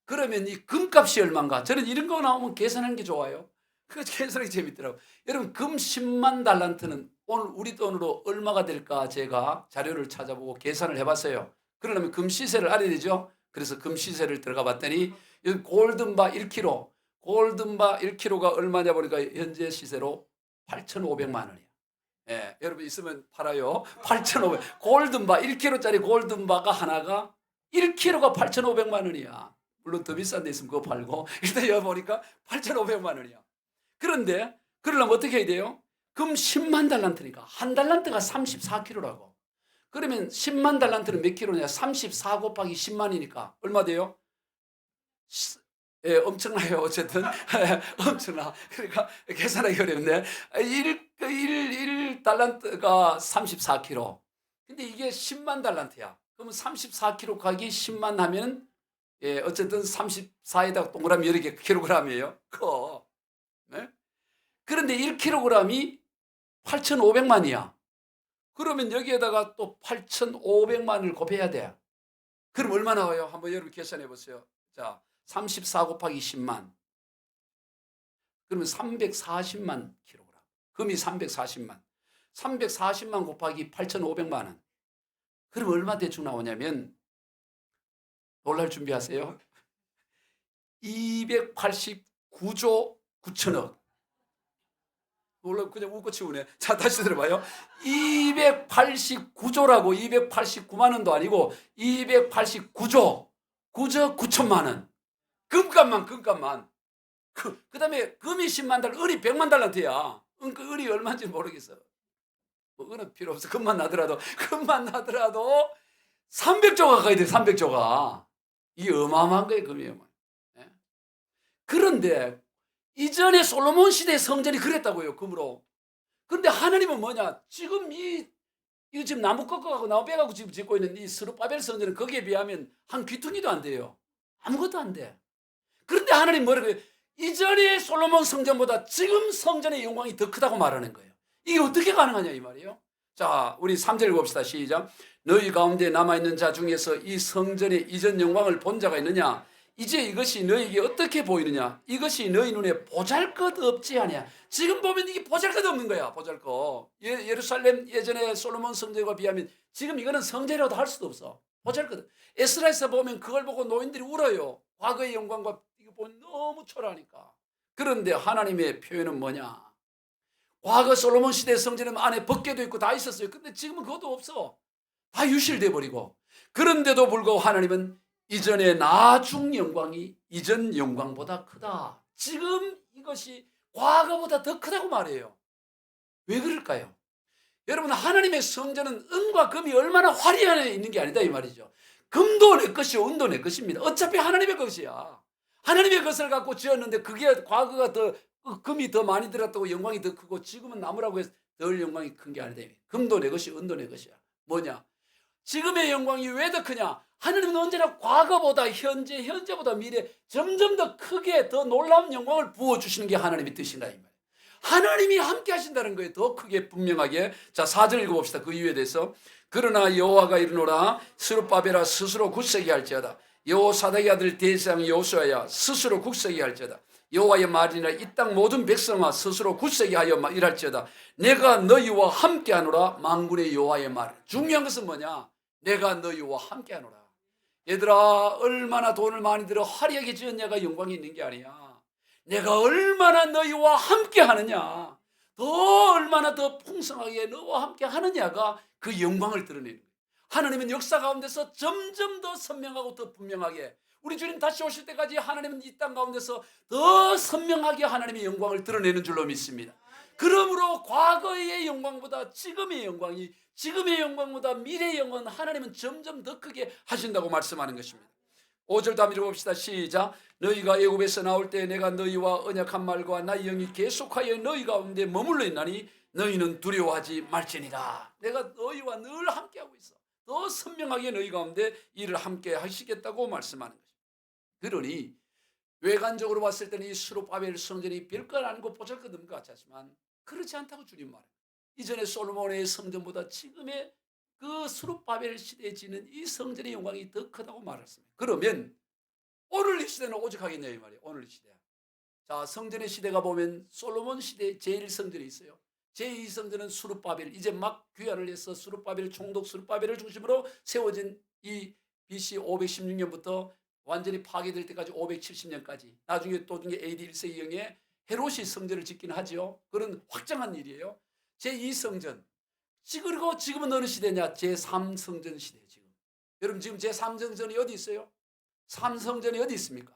그러면 이 금값이 얼마인가? 저는 이런 거 나오면 계산하는 게 좋아요. 그 계산하기 재밌더라고요. 여러분 금 10만 달란트는 오늘 우리 돈으로 얼마가 될까 제가 자료를 찾아보고 계산을 해봤어요. 그러려면 금 시세를 알아야 되죠. 그래서 금 시세를 들어가 봤더니 골든바 1kg, 골든바 1kg가 얼마냐 보니까 현재 시세로 8,500만 원이에요. 예, 여러분 있으면 팔아요. 8,500. 골든바 1kg짜리 골든바가 하나가 1kg가 8,500만 원이야. 물론 더 비싼 데 있으면 그거 팔고 일단 여기 보니까 8,500만 원이야. 그런데 그러려면 어떻게 해야 돼요? 금 10만 달란트니까 한 달란트가 34kg라고. 그러면 10만 달란트는 몇 킬로냐? 34 곱하기 10만이니까 얼마 돼요? 예, 엄청나요. 어쨌든 엄청나. 그러니까 계산하기 어렵네. 1달란트가 34kg. 근데 이게 10만 달란트야. 그러면 34kg 곱하기 10만 하면 예, 어쨌든 34에다가 동그라미 여러 개 킬로그램이에요. 커. 네? 그런데 1kg이 8,500만이야. 그러면 여기에다가 또 8,500만을 곱해야 돼. 그럼 얼마 나와요? 한번 여러분 계산해 보세요. 자, 34 곱하기 10만. 그러면 340만 킬로그램. 금이 340만. 340만 곱하기 8,500만 원. 그럼 얼마 대충 나오냐면 놀랄 준비하세요. 289조 9천억. 놀라 그냥 웃고 치우네. 자, 다시 들어봐요. 289조라고 289만 원도 아니고 289조 9조 9천만 원. 금값만. 그다음에 금이 10만 달러, 은이 100만 달란트야. 그 은이 얼마인지 모르겠어. 뭐 은은 필요 없어. 금만 나더라도 300조 가까이 돼. 300조가. 이게 어마어마한 거예요. 금이. 예? 그런데 이전에 솔로몬 시대 성전이 그랬다고요. 금으로. 그런데 하나님은 뭐냐? 지금 이거 지금 나무 꺾어가고 나무 빼가고 지금 짓고 있는 이 스룹바벨 성전은 거기에 비하면 한 귀퉁이도 안 돼요. 아무것도 안 돼. 그런데 하나님 뭐라고 해요? 이전에 솔로몬 성전보다 지금 성전의 영광이 더 크다고 말하는 거예요. 이게 어떻게 가능하냐 이 말이에요. 자, 우리 3절 읽어봅시다. 시작. 너희 가운데 남아있는 자 중에서 이 성전의 이전 영광을 본 자가 있느냐? 이제 이것이 너희에게 어떻게 보이느냐? 이것이 너희 눈에 보잘것없지 않냐? 지금 보면 이게 보잘것없는 거야. 보잘것. 예루살렘 예전에 솔로몬 성전과 비하면 지금 이거는 성전이라도 할 수도 없어. 보잘것. 에스라에서 보면 그걸 보고 노인들이 울어요. 과거의 영광과 이거 보면 너무 초라하니까. 그런데 하나님의 표현은 뭐냐? 과거 솔로몬 시대 성전은 안에 법궤도 있고 다 있었어요. 근데 지금은 그것도 없어. 다 유실돼 버리고. 그런데도 불구하고 하나님은 이전의 나중 영광이 이전 영광보다 크다. 지금 이것이 과거보다 더 크다고 말해요. 왜 그럴까요? 여러분, 하나님의 성전은 은과 금이 얼마나 화려하게 있는 게 아니다 이 말이죠. 금도 내 것이요 은도 내 것입니다. 어차피 하나님의 것이야. 하나님의 것을 갖고 지었는데 그게 과거가 더 금이 더 많이 들었다고 영광이 더 크고 지금은 나무라고 해서 덜 영광이 큰 게 아니다. 금도 내 것이 은도 내 것이야. 뭐냐? 지금의 영광이 왜 더 크냐? 하나님은 언제나 과거보다 현재보다 미래 점점 더 크게 더 놀라운 영광을 부어주시는 게 하나님의 뜻이다 이 말이에요. 하나님이 함께 하신다는 거예요. 더 크게 분명하게. 자, 4절 읽어봅시다. 그 이유에 대해서. 그러나 여호와가 이르노라 스룹바벨아 스스로 굳세게 할지어다. 여호사닥의 아들 대장 여호수아야 스스로 굳세게 할지어다. 여호와의 말이나 이 땅 모든 백성아 스스로 굳세게 하여 일할지어다. 내가 너희와 함께하노라. 만군의 여호와의 말. 중요한 것은 뭐냐? 내가 너희와 함께하노라. 얘들아, 얼마나 돈을 많이 들어 화려하게 지었냐가 영광이 있는 게 아니야. 내가 얼마나 너희와 함께하느냐, 얼마나 더 풍성하게 너와 함께하느냐가 그 영광을 드러내는 거예요. 하나님은 역사 가운데서 점점 더 선명하고 더 분명하게, 우리 주님 다시 오실 때까지 하나님은 이 땅 가운데서 더 선명하게 하나님의 영광을 드러내는 줄로 믿습니다. 그러므로 과거의 영광보다 지금의 영광이, 지금의 영광보다 미래의 영광은 하나님은 점점 더 크게 하신다고 말씀하는 것입니다. 5절 다 읽어봅시다. 시작. 너희가 애굽에서 나올 때 내가 너희와 언약한 말과 나의 영이 계속하여 너희 가운데 머물러 있나니 너희는 두려워하지 말지니라. 내가 너희와 늘 함께하고 있어. 더 선명하게 너희 가운데 일을 함께 하시겠다고 말씀하는 것입니다. 그러니 외관적으로 봤을 때는 이 스룹바벨 성전이 별것 아니고 보잘것없는 것 같지만 그렇지 않다고 주님 말해요. 이전에 솔로몬의 성전보다 지금의 그 스룹바벨 시대에 지는 이 성전의 영광이 더 크다고 말했습니다. 그러면 오늘 이 시대는 오죽하겠냐 이 말이에요. 오늘 이 시대. 자, 성전의 시대가 보면 솔로몬 시대 제1성전이 있어요. 제2성전은 스룹바벨, 이제 막 귀환을 해서 스룹바벨, 총독 스룹바벨을 중심으로 세워진 이 BC 516년부터 완전히 파괴될 때까지 570년까지, 나중에 또 AD 1세기경에 헤롯이 성전을 짓기는 하죠. 그런 확정한 일이에요. 제2성전. 그리고 지금은 어느 시대냐? 제3성전 시대. 지금 여러분, 지금 제3성전이 어디 있어요? 3성전이 어디 있습니까?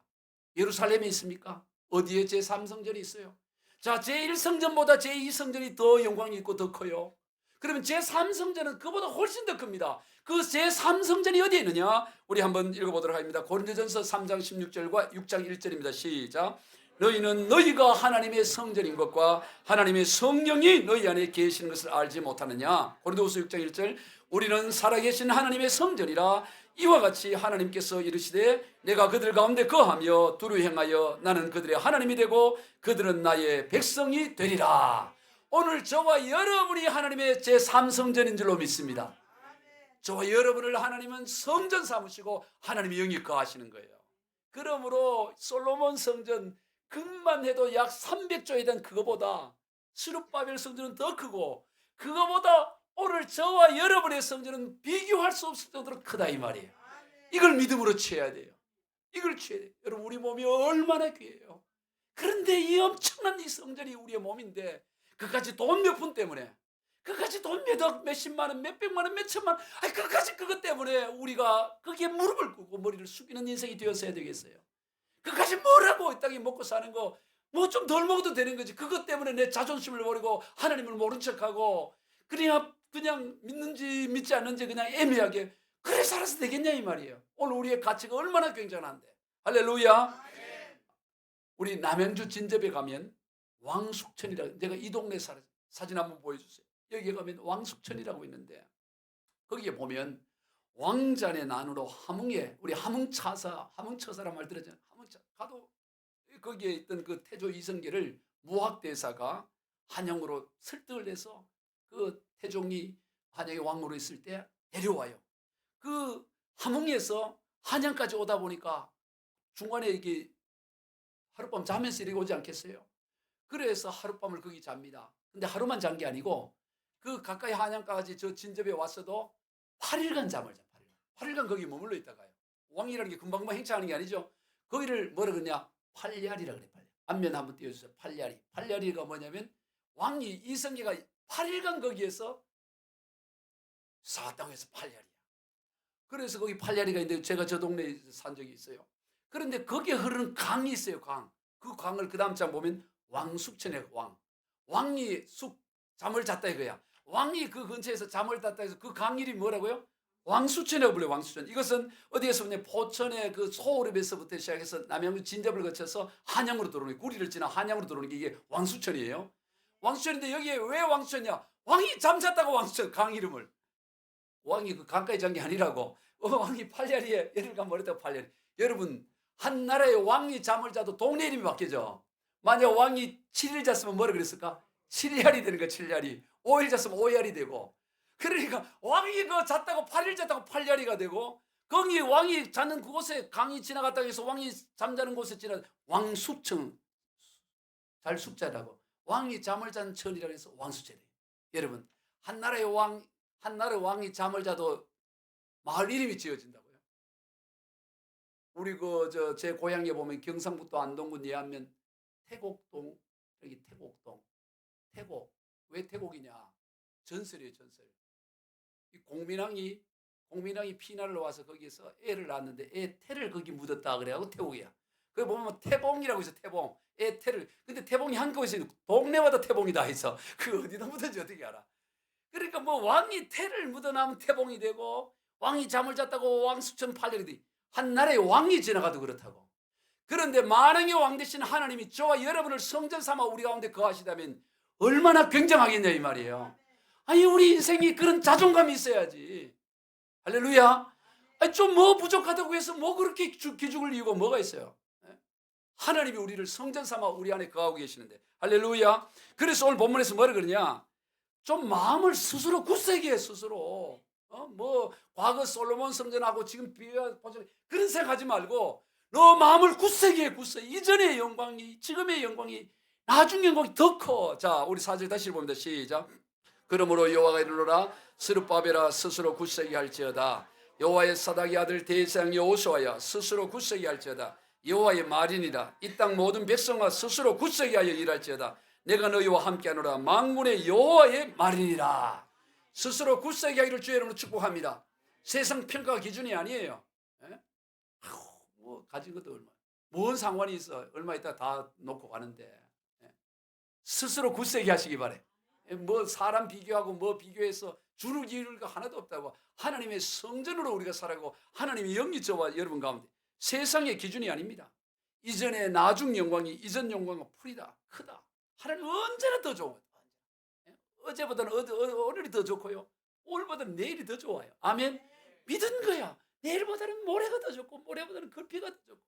예루살렘에 있습니까? 어디에 제3성전이 있어요? 자, 제1성전보다 제2성전이 더 영광이 있고 더 커요. 그러면 제3성전은 그보다 훨씬 더 큽니다. 그 제3성전이 어디에 있느냐? 우리 한번 읽어보도록 하겠습니다. 고린도전서 3장 16절과 6장 1절입니다. 시작. 너희는 너희가 하나님의 성전인 것과 하나님의 성령이 너희 안에 계시는 것을 알지 못하느냐? 고린도후서 6장 1절. 우리는 살아계신 하나님의 성전이라. 이와 같이 하나님께서 이르시되 내가 그들 가운데 거하며 두루 행하여 나는 그들의 하나님이 되고 그들은 나의 백성이 되리라. 오늘 저와 여러분이 하나님의 제3성전인 줄로 믿습니다. 저와 여러분을 하나님은 성전 삼으시고 하나님의 영이 거하시는 거예요. 그러므로 솔로몬 성전 금만 해도 약 300조에 대한 그거보다 스룹바벨 성전은 더 크고 그거보다 오늘 저와 여러분의 성전은 비교할 수 없을 정도로 크다 이 말이에요. 이걸 믿음으로 취해야 돼요. 이걸 취해야 돼요. 여러분 우리 몸이 얼마나 귀해요. 그런데 이 엄청난 이 성전이 우리의 몸인데 그까지 돈 몇 푼 때문에 그까지 돈 몇억 몇십만 원 몇백만 원 몇천만 원 그까지 그것 때문에 우리가 거기에 무릎을 꿇고 머리를 숙이는 인생이 되었어야 되겠어요. 그까지 뭐라고 이 땅에 먹고 사는 거 뭐 좀 덜 먹어도 되는 거지. 그것 때문에 내 자존심을 버리고 하나님을 모른 척하고 그냥 믿는지 믿지 않는지 그냥 애매하게 그래 살아서 되겠냐 이 말이에요. 오늘 우리의 가치가 얼마나 굉장한데. 할렐루야. 우리 남양주 진접에 가면 왕숙천이라 내가 이 동네 사진 한번 보여주세요. 여기에 가면 왕숙천이라고 있는데 거기에 보면 왕잔의 난으로 함흥에 우리 함흥처사란 말 들었잖아요. 함흥처 가도 거기에 있던 그 태조 이성계를 무학대사가 한양으로 설득을 해서 그 태종이 한양의 왕으로 있을 때 데려와요. 그 함흥에서 한양까지 오다 보니까 중간에 이게 하룻밤 자면서 이렇게 오지 않겠어요? 그래서 하룻밤을 거기 잡니다. 근데 하루만 잔 게 아니고 그 가까이 한양까지 저 진접에 왔어도 8일간 잠을 자. 8일간 거기 머물러 있다가요. 왕이라는 게 금방금방 행차하는 게 아니죠. 거기를 뭐라 그러냐? 팔야리라 그래. 팔야. 앞면 한번 띄워주세요. 팔야리. 팔야리가 뭐냐면 왕이 이성계가 8일간 거기에서 사당에서 팔야리야. 그래서 거기 팔야리가 있는데 제가 저 동네에 산 적이 있어요. 그런데 거기에 흐르는 강이 있어요. 강. 그 강을 그 다음 장 보면 왕숙천의 왕. 왕이 잠을 잤다 이거야. 왕이 그 근처에서 잠을 잤다 해서 그 강 이름이 뭐라고요? 왕수천이라고 불려요. 왕수천. 이것은 어디에서 보냐? 포천의 그 소오름에서부터 시작해서 남양주 진접을 거쳐서 한양으로 들어오는 구리를 지나 한양으로 들어오는 게 이게 왕수천이에요. 왕수천인데 여기에 왜 왕수천이냐? 왕이 잠잤다고 왕수천 강 이름을. 왕이 그 강가에 잔 게 아니라고. 왕이 팔야리에 예를 가버렸다고 팔야리. 여러분 한 나라의 왕이 잠을 자도 동네 이름이 바뀌죠. 만약 왕이 7일 잤으면 뭐라 그랬을까? 7야리 되는 거야. 7야리. 5일 잤으면 5야리 되고. 그러니까 왕이 그 잤다고 8일 잤다고 8야리가 되고 거기 왕이 자는 그곳에 강이 지나갔다고 해서 왕이 잠자는 곳에 지나 왕수천 잘 숙자라고 왕이 잠을 잔 천이라고 해서 왕수천이에요. 여러분 한 나라의 왕이 잠을 자도 마을 이름이 지어진다고요. 우리 제 고향에 보면 경상북도 안동군 예안면 태곡동 여기 태곡동 태곡 왜 태곡이냐 전설이에요. 전설. 이 공민왕이 피난을 와서 거기서 애를 낳았는데 애 태를 거기 묻었다 그래가지고 태곡이야. 거기 보면 태봉이라고 있어. 태봉 애 태를. 근데 태봉이 한꺼번에 동네마다 태봉이 다 있어. 그 어디다 묻은지 어떻게 알아? 그러니까 뭐 왕이 태를 묻어나면 태봉이 되고 왕이 잠을 잤다고 왕수천 팔려이 돼. 한 나라의 왕이 지나가도 그렇다고. 그런데 만왕의 왕 되신 하나님이 저와 여러분을 성전 삼아 우리 가운데 거하시다면 얼마나 굉장하겠냐 이 말이에요. 아니 우리 인생이 그런 자존감이 있어야지. 할렐루야. 아니 좀 뭐 부족하다고 해서 뭐 그렇게 기죽을 이유가 뭐가 있어요. 하나님이 우리를 성전 삼아 우리 안에 거하고 계시는데. 할렐루야. 그래서 오늘 본문에서 뭐라 그러냐. 좀 마음을 스스로 굳세게 해. 스스로. 뭐 과거 솔로몬 성전하고 지금 비교하지 그런 생각하지 말고 너 마음을 굳세게 해. 굳세게. 이전의 영광이 지금의 영광이 나중 영광이 더 커. 자 우리 4절 다시 봅니다. 시작. 그러므로 여호와가 이르노라 스룹바벨아 스스로 굳세게 할지어다. 여호와의 사닥의 아들 대장 여호수아야 스스로 굳세게 할지어다. 여호와의 말이니라. 이 땅 모든 백성아 스스로 굳세게 하여 일할지어다. 내가 너희와 함께하노라. 만군의 여호와의 말이니라. 스스로 굳세게 하기를 주의 이름으로 축복합니다. 세상 평가 기준이 아니에요. 뭐 가진 것도 얼마 뭔 상관이 있어. 얼마 있다 다 놓고 가는데 스스로 굳세게 하시기 바래. 뭐 사람 비교하고 뭐 비교해서 주를 이룰 거 하나도 없다고. 하나님의 성전으로 우리가 살아가고 하나님의 영이 저와 여러분 가운데 세상의 기준이 아닙니다. 이전의 나중 영광이 이전 영광은 풀이다 크다. 하나님 언제나 더 좋은 거다. 어제보다는 오늘이 더 좋고요. 오늘보다는 내일이 더 좋아요. 아멘. 믿은 거야. 내일보다는 모레가 더 좋고 모레보다는 글피가 더 좋고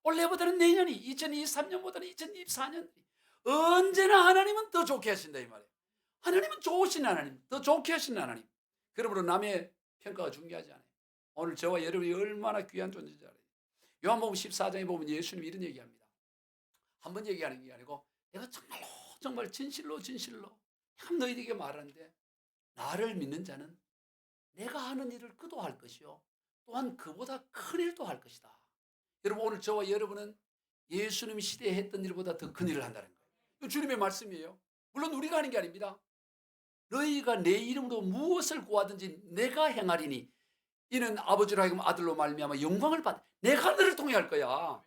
올해보다는 내년이 2023년보다는 2024년이 언제나 하나님은 더 좋게 하신다 이 말이에요. 하나님은 좋으신 하나님, 더 좋게 하신 하나님. 그러므로 남의 평가가 중요하지 않아요. 오늘 저와 여러분이 얼마나 귀한 존재인지 알아요. 요한복음 14장에 보면 예수님이 이런 얘기합니다. 한 번 얘기하는 게 아니고 내가 정말로 정말 진실로 참 너희에게 말하는데 나를 믿는 자는 내가 하는 일을 그도 할 것이요 또한 그보다 큰 일도 할 것이다. 여러분 오늘 저와 여러분은 예수님 시대에 했던 일보다 더 큰 일을 한다는 거예요. 이거 주님의 말씀이에요. 물론 우리가 하는 게 아닙니다. 너희가 내 이름으로 무엇을 구하든지 내가 행하리니 이는 아버지로 하여금 아들로 말미암아 영광을 받. 내가 너를 통해 할 거야.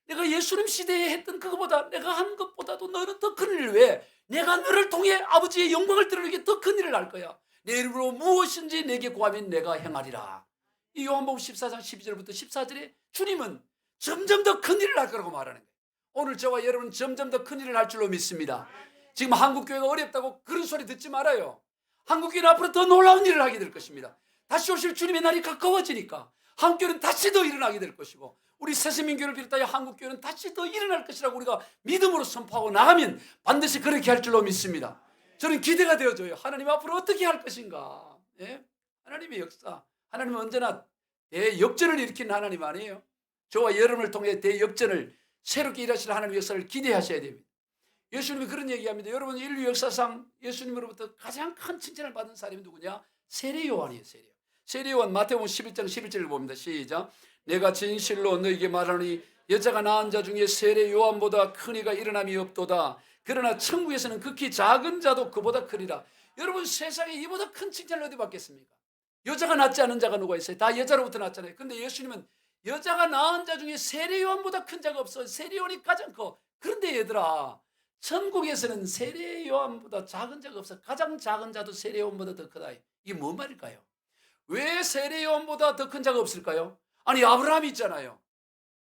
내가 예수님 시대에 했던 그거보다 내가 한 것보다도 너는 더 큰 일을 왜? 내가 너를 통해 아버지의 영광을 드러내게 더 큰 일을 할 거야. 내 이름으로 무엇인지 내게 구하면 내가 행하리라. 이 요한복음 14장 12절부터 14절에 주님은 점점 더 큰 일을 할 거라고 말하는 거예요. 오늘 저와 여러분은 점점 더 큰 일을 할 줄로 믿습니다. 지금 한국교회가 어렵다고 그런 소리 듣지 말아요. 한국교회는 앞으로 더 놀라운 일을 하게 될 것입니다. 다시 오실 주님의 날이 가까워지니까 한국교회는 다시 더 일어나게 될 것이고 우리 새세민교회를 비롯하여 한국교회는 다시 더 일어날 것이라고 우리가 믿음으로 선포하고 나가면 반드시 그렇게 할 줄로 믿습니다. 저는 기대가 되어져요. 하나님 앞으로 어떻게 할 것인가. 예? 하나님의 역사. 하나님은 언제나 대역전을 일으키는 하나님 아니에요. 저와 여러분을 통해 대역전을 새롭게 일하시는 하나님의 역사를 기대하셔야 됩니다. 예수님이 그런 얘기합니다. 여러분 인류 역사상 예수님으로부터 가장 큰 칭찬을 받은 사람이 누구냐? 세례 요한이에요. 세례 요한 마태복음 11장 11절을 봅니다. 시작. 내가 진실로 너에게 말하노니 여자가 낳은 자 중에 세례 요한보다 큰 이가 일어남이 없도다. 그러나 천국에서는 극히 작은 자도 그보다 크리라. 여러분 세상에 이보다 큰 칭찬을 어디 받겠습니까? 여자가 낳지 않은 자가 누가 있어요? 다 여자로부터 낳잖아요. 근데 예수님은 여자가 낳은 자 중에 세례 요한보다 큰 자가 없어. 세례 요한이 가장 커. 그런데 얘들아 천국에서는 세례 요한보다 작은 자가 없어. 가장 작은 자도 세례 요한보다 더 크다. 이게 뭔 말일까요? 왜 세례 요한보다 더 큰 자가 없을까요? 아니 아브라함이 있잖아요.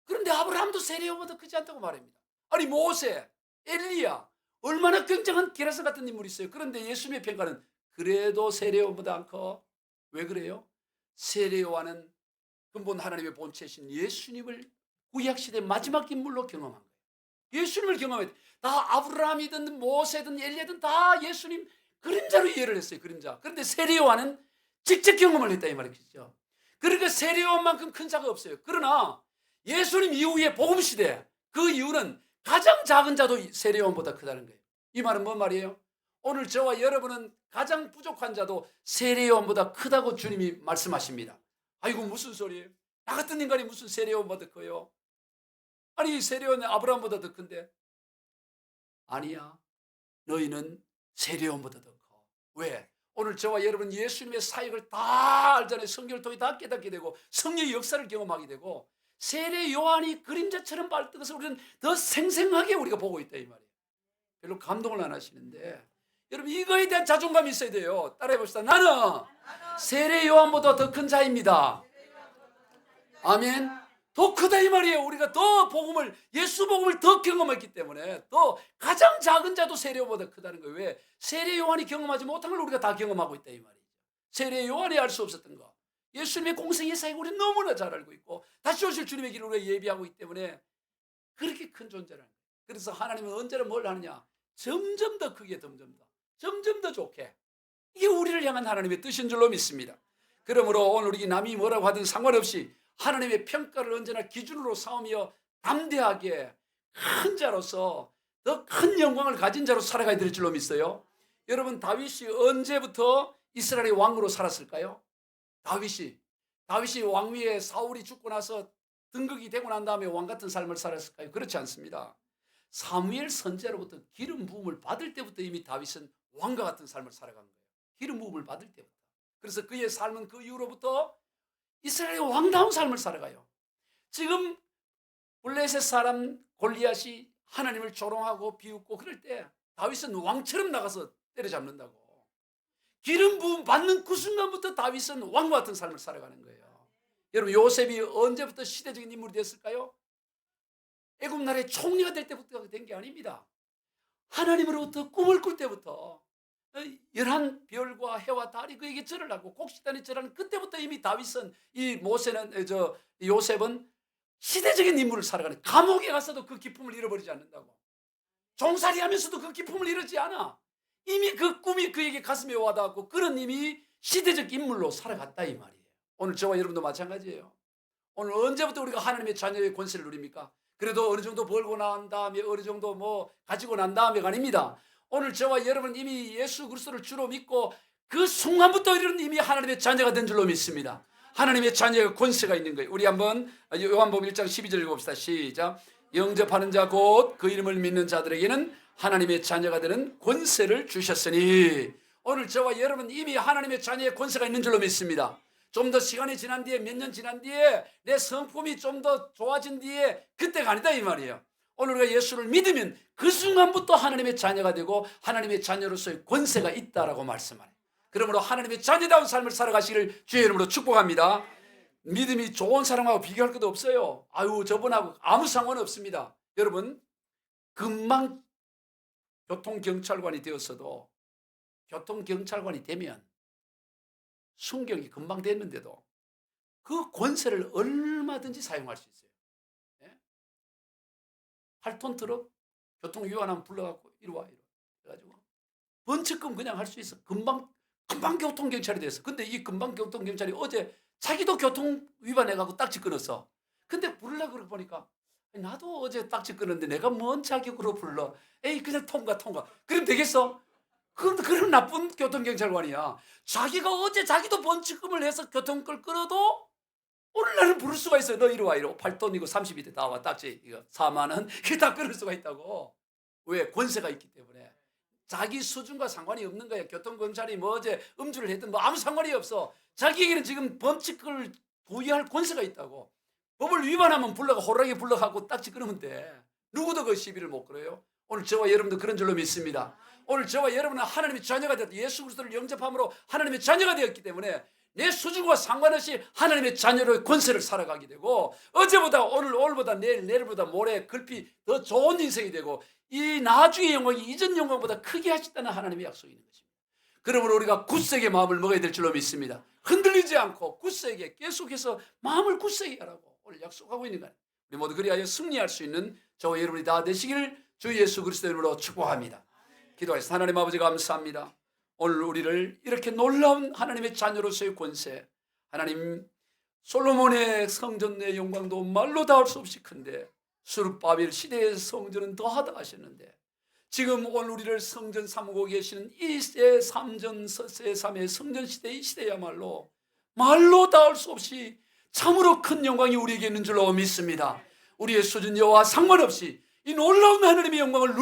그런데 아브라함도 세례 요한보다 크지 않다고 말합니다. 아니 모세, 엘리야 얼마나 굉장한 게라선 같은 인물이 있어요. 그런데 예수님의 평가는 그래도 세례 요한보다 안 커. 왜 그래요? 세례 요한은 근본 하나님의 본체이신 예수님을 구약시대 마지막 인물로 경험한 거예요. 예수님을 경험했다. 다 아브라함이든 모세든 엘리야든 다 예수님 그림자로 이해를 했어요. 그림자. 그런데 세례 요한은 직접 경험을 했다 이 말이죠. 그러니까 세례 요한만큼 큰 자가 없어요. 그러나 예수님 이후의 복음 시대 그 이유는 가장 작은 자도 세례 요한보다 크다는 거예요. 이 말은 뭔 말이에요? 오늘 저와 여러분은 가장 부족한 자도 세례 요한보다 크다고 주님이 말씀하십니다. 아이고 무슨 소리예요? 나 같은 인간이 무슨 세례 요한보다 커요? 아니 세례 요한은 아브라함보다 더 큰데? 아니야. 너희는 세례 요한보다 더 커. 왜? 오늘 저와 여러분 예수님의 사역을 다 알잖아요. 성경을 통해 다 깨닫게 되고 성령의 역사를 경험하게 되고 세례 요한이 그림자처럼 발뜨어서 우리는 더 생생하게 우리가 보고 있다 이 말이에요. 별로 감동을 안 하시는데 여러분 이거에 대한 자존감이 있어야 돼요. 따라해 봅시다. 나는 세례 요한보다 더 큰 자입니다. 아멘. 더 크다 이 말이에요. 우리가 더 복음을 예수 복음을 더 경험했기 때문에 더 가장 작은 자도 세례 요한보다 크다는 거예요. 왜? 세례 요한이 경험하지 못한 걸 우리가 다 경험하고 있다 이 말이죠. 세례 요한이 알 수 없었던 거. 예수님의 공생의 사역 우리는 너무나 잘 알고 있고 다시 오실 주님의 길을 우리가 예비하고 있기 때문에 그렇게 큰 존재라는 거예요. 그래서 하나님은 언제나 뭘 하느냐? 점점 더 크게 점점 더 좋게. 이게 우리를 향한 하나님의 뜻인 줄로 믿습니다. 그러므로 오늘 우리 남이 뭐라고 하든 상관없이 하나님의 평가를 언제나 기준으로 삼으며 담대하게 큰 자로서 더 큰 영광을 가진 자로 살아가야 될 줄로 믿어요. 여러분 다윗이 언제부터 이스라엘의 왕으로 살았을까요? 다윗이 왕위에 사울이 죽고 나서 등극이 되고 난 다음에 왕 같은 삶을 살았을까요? 그렇지 않습니다. 사무엘 선지자로부터 기름 부음을 받을 때부터 이미 다윗은 왕과 같은 삶을 살아간 거예요. 기름 부음을 받을 때부터. 그래서 그의 삶은 그 이후로부터 이스라엘의 왕다운 삶을 살아가요. 지금 블레셋 사람 골리앗이 하나님을 조롱하고 비웃고 그럴 때 다윗은 왕처럼 나가서 때려잡는다고. 기름 부음 받는 그 순간부터 다윗은 왕과 같은 삶을 살아가는 거예요. 여러분 요셉이 언제부터 시대적인 인물이 됐을까요? 애굽 나라의 총리가 될 때부터 된 게 아닙니다. 하나님으로부터 꿈을 꿀 때부터 11별과 해와 달이 그에게 절을 하고 곡식단이 절하는 그때부터 이미 다윗은 이 모세는 요셉은 시대적인 인물을 살아가는 감옥에 가서도 그 기쁨을 잃어버리지 않는다고. 종살이 하면서도 그 기쁨을 잃지 않아. 이미 그 꿈이 그에게 가슴에 와닿았고 그런 이미 시대적 인물로 살아갔다 이 말이에요. 오늘 저와 여러분도 마찬가지예요. 오늘 언제부터 우리가 하나님의 자녀의 권세를 누립니까? 그래도 어느 정도 벌고 난 다음에 어느 정도 뭐 가지고 난 다음에가 아닙니다. 오늘 저와 여러분 이미 예수 그리스도를 주로 믿고 그 순간부터 우리는 이미 하나님의 자녀가 된 줄로 믿습니다. 하나님의 자녀의 권세가 있는 거예요. 우리 한번 요한복음 1장 12절 읽어봅시다. 시작. 영접하는 자 곧 그 이름을 믿는 자들에게는 하나님의 자녀가 되는 권세를 주셨으니, 오늘 저와 여러분 이미 하나님의 자녀의 권세가 있는 줄로 믿습니다. 좀 더 시간이 지난 뒤에, 몇 년 지난 뒤에 내 성품이 좀 더 좋아진 뒤에 그때가 아니다 이 말이에요. 오늘 우리가 예수를 믿으면 그 순간부터 하나님의 자녀가 되고 하나님의 자녀로서의 권세가 있다라고 말씀하네요. 그러므로 하나님의 자녀다운 삶을 살아가시기를 주의 이름으로 축복합니다. 믿음이 좋은 사람하고 비교할 것도 없어요. 아유, 저분하고 아무 상관없습니다. 여러분, 금방 교통경찰관이 되었어도, 교통경찰관이 되면 순경이 금방 됐는데도 그 권세를 얼마든지 사용할 수 있어요. 8톤 트럭 교통위반하면 불러갖고 이리 와, 이리 와. 그래가지고 번칙금 그냥 할 수 있어. 금방 교통경찰이 됐어. 근데 이 금방 교통경찰이 어제 자기도 교통위반해갖고 딱지 끊었어. 근데 부르려고 그러고 보니까 나도 어제 딱지 끊었는데 내가 뭔 자격으로 불러. 에이, 그냥 통과. 그럼 되겠어? 그럼 나쁜 교통경찰관이야. 자기가 어제 자기도 번칙금을 해서 교통걸 끌어도 오늘 나는 부를 수가 있어요. 너 이리 와, 이리 와. 8돈이고 30이 다 와. 딱지 이거 4만 원. 이게 다 끊을 수가 있다고. 왜? 권세가 있기 때문에. 자기 수준과 상관이 없는 거예요. 교통경찰이 뭐 어제 음주를 했든 뭐 아무 상관이 없어. 자기에게는 지금 범칙을 도의할 권세가 있다고. 법을 위반하면 불러가 호랑이 불러가고 딱지 끊으면 돼. 누구도 그 시비를 못 걸어요. 오늘 저와 여러분도 그런 줄로 믿습니다. 오늘 저와 여러분은 하나님의 자녀가 되었다. 예수 그리스도를 영접함으로 하나님의 자녀가 되었기 때문에 내 수준과 상관없이 하나님의 자녀로의 권세를 살아가게 되고, 어제보다 오늘보다 내일보다 모레 글피 더 좋은 인생이 되고, 이 나중의 영광이 이전 영광보다 크게 하시다는 하나님의 약속이 있는 것입니다. 그러므로 우리가 굳세게 마음을 먹어야 될 줄로 믿습니다. 흔들리지 않고 굳세게 계속해서 마음을 굳세게 하라고 오늘 약속하고 있는 거예요. 우리 모두 그리하여 승리할 수 있는 저와 여러분이 다 되시길 주 예수 그리스도 이름으로 축복합니다. 기도하겠습니다. 하나님 아버지 감사합니다. 오늘 우리를 이렇게 놀라운 하나님의 자녀로서의 권세, 하나님 솔로몬의 성전의 영광도 말로 닿을 수 없이 큰데 수르바벨 시대의 성전은 더하다 하셨는데, 지금 오늘 우리를 성전 삼고 계시는 이 세3전 세3의 성전 시대, 이 시대야말로 말로 닿을 수 없이 참으로 큰 영광이 우리에게 있는 줄로 믿습니다. 우리의 수준 여와 상관없이 이 놀라운 하나님의 영광을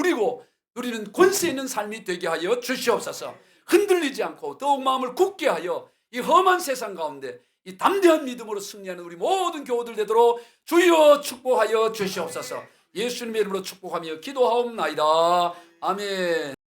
누리는 권세 있는 삶이 되게 하여 주시옵소서. 흔들리지 않고 더욱 마음을 굳게 하여 이 험한 세상 가운데 이 담대한 믿음으로 승리하는 우리 모든 교우들 되도록 주여 축복하여 주시옵소서. 예수님의 이름으로 축복하며 기도하옵나이다. 아멘.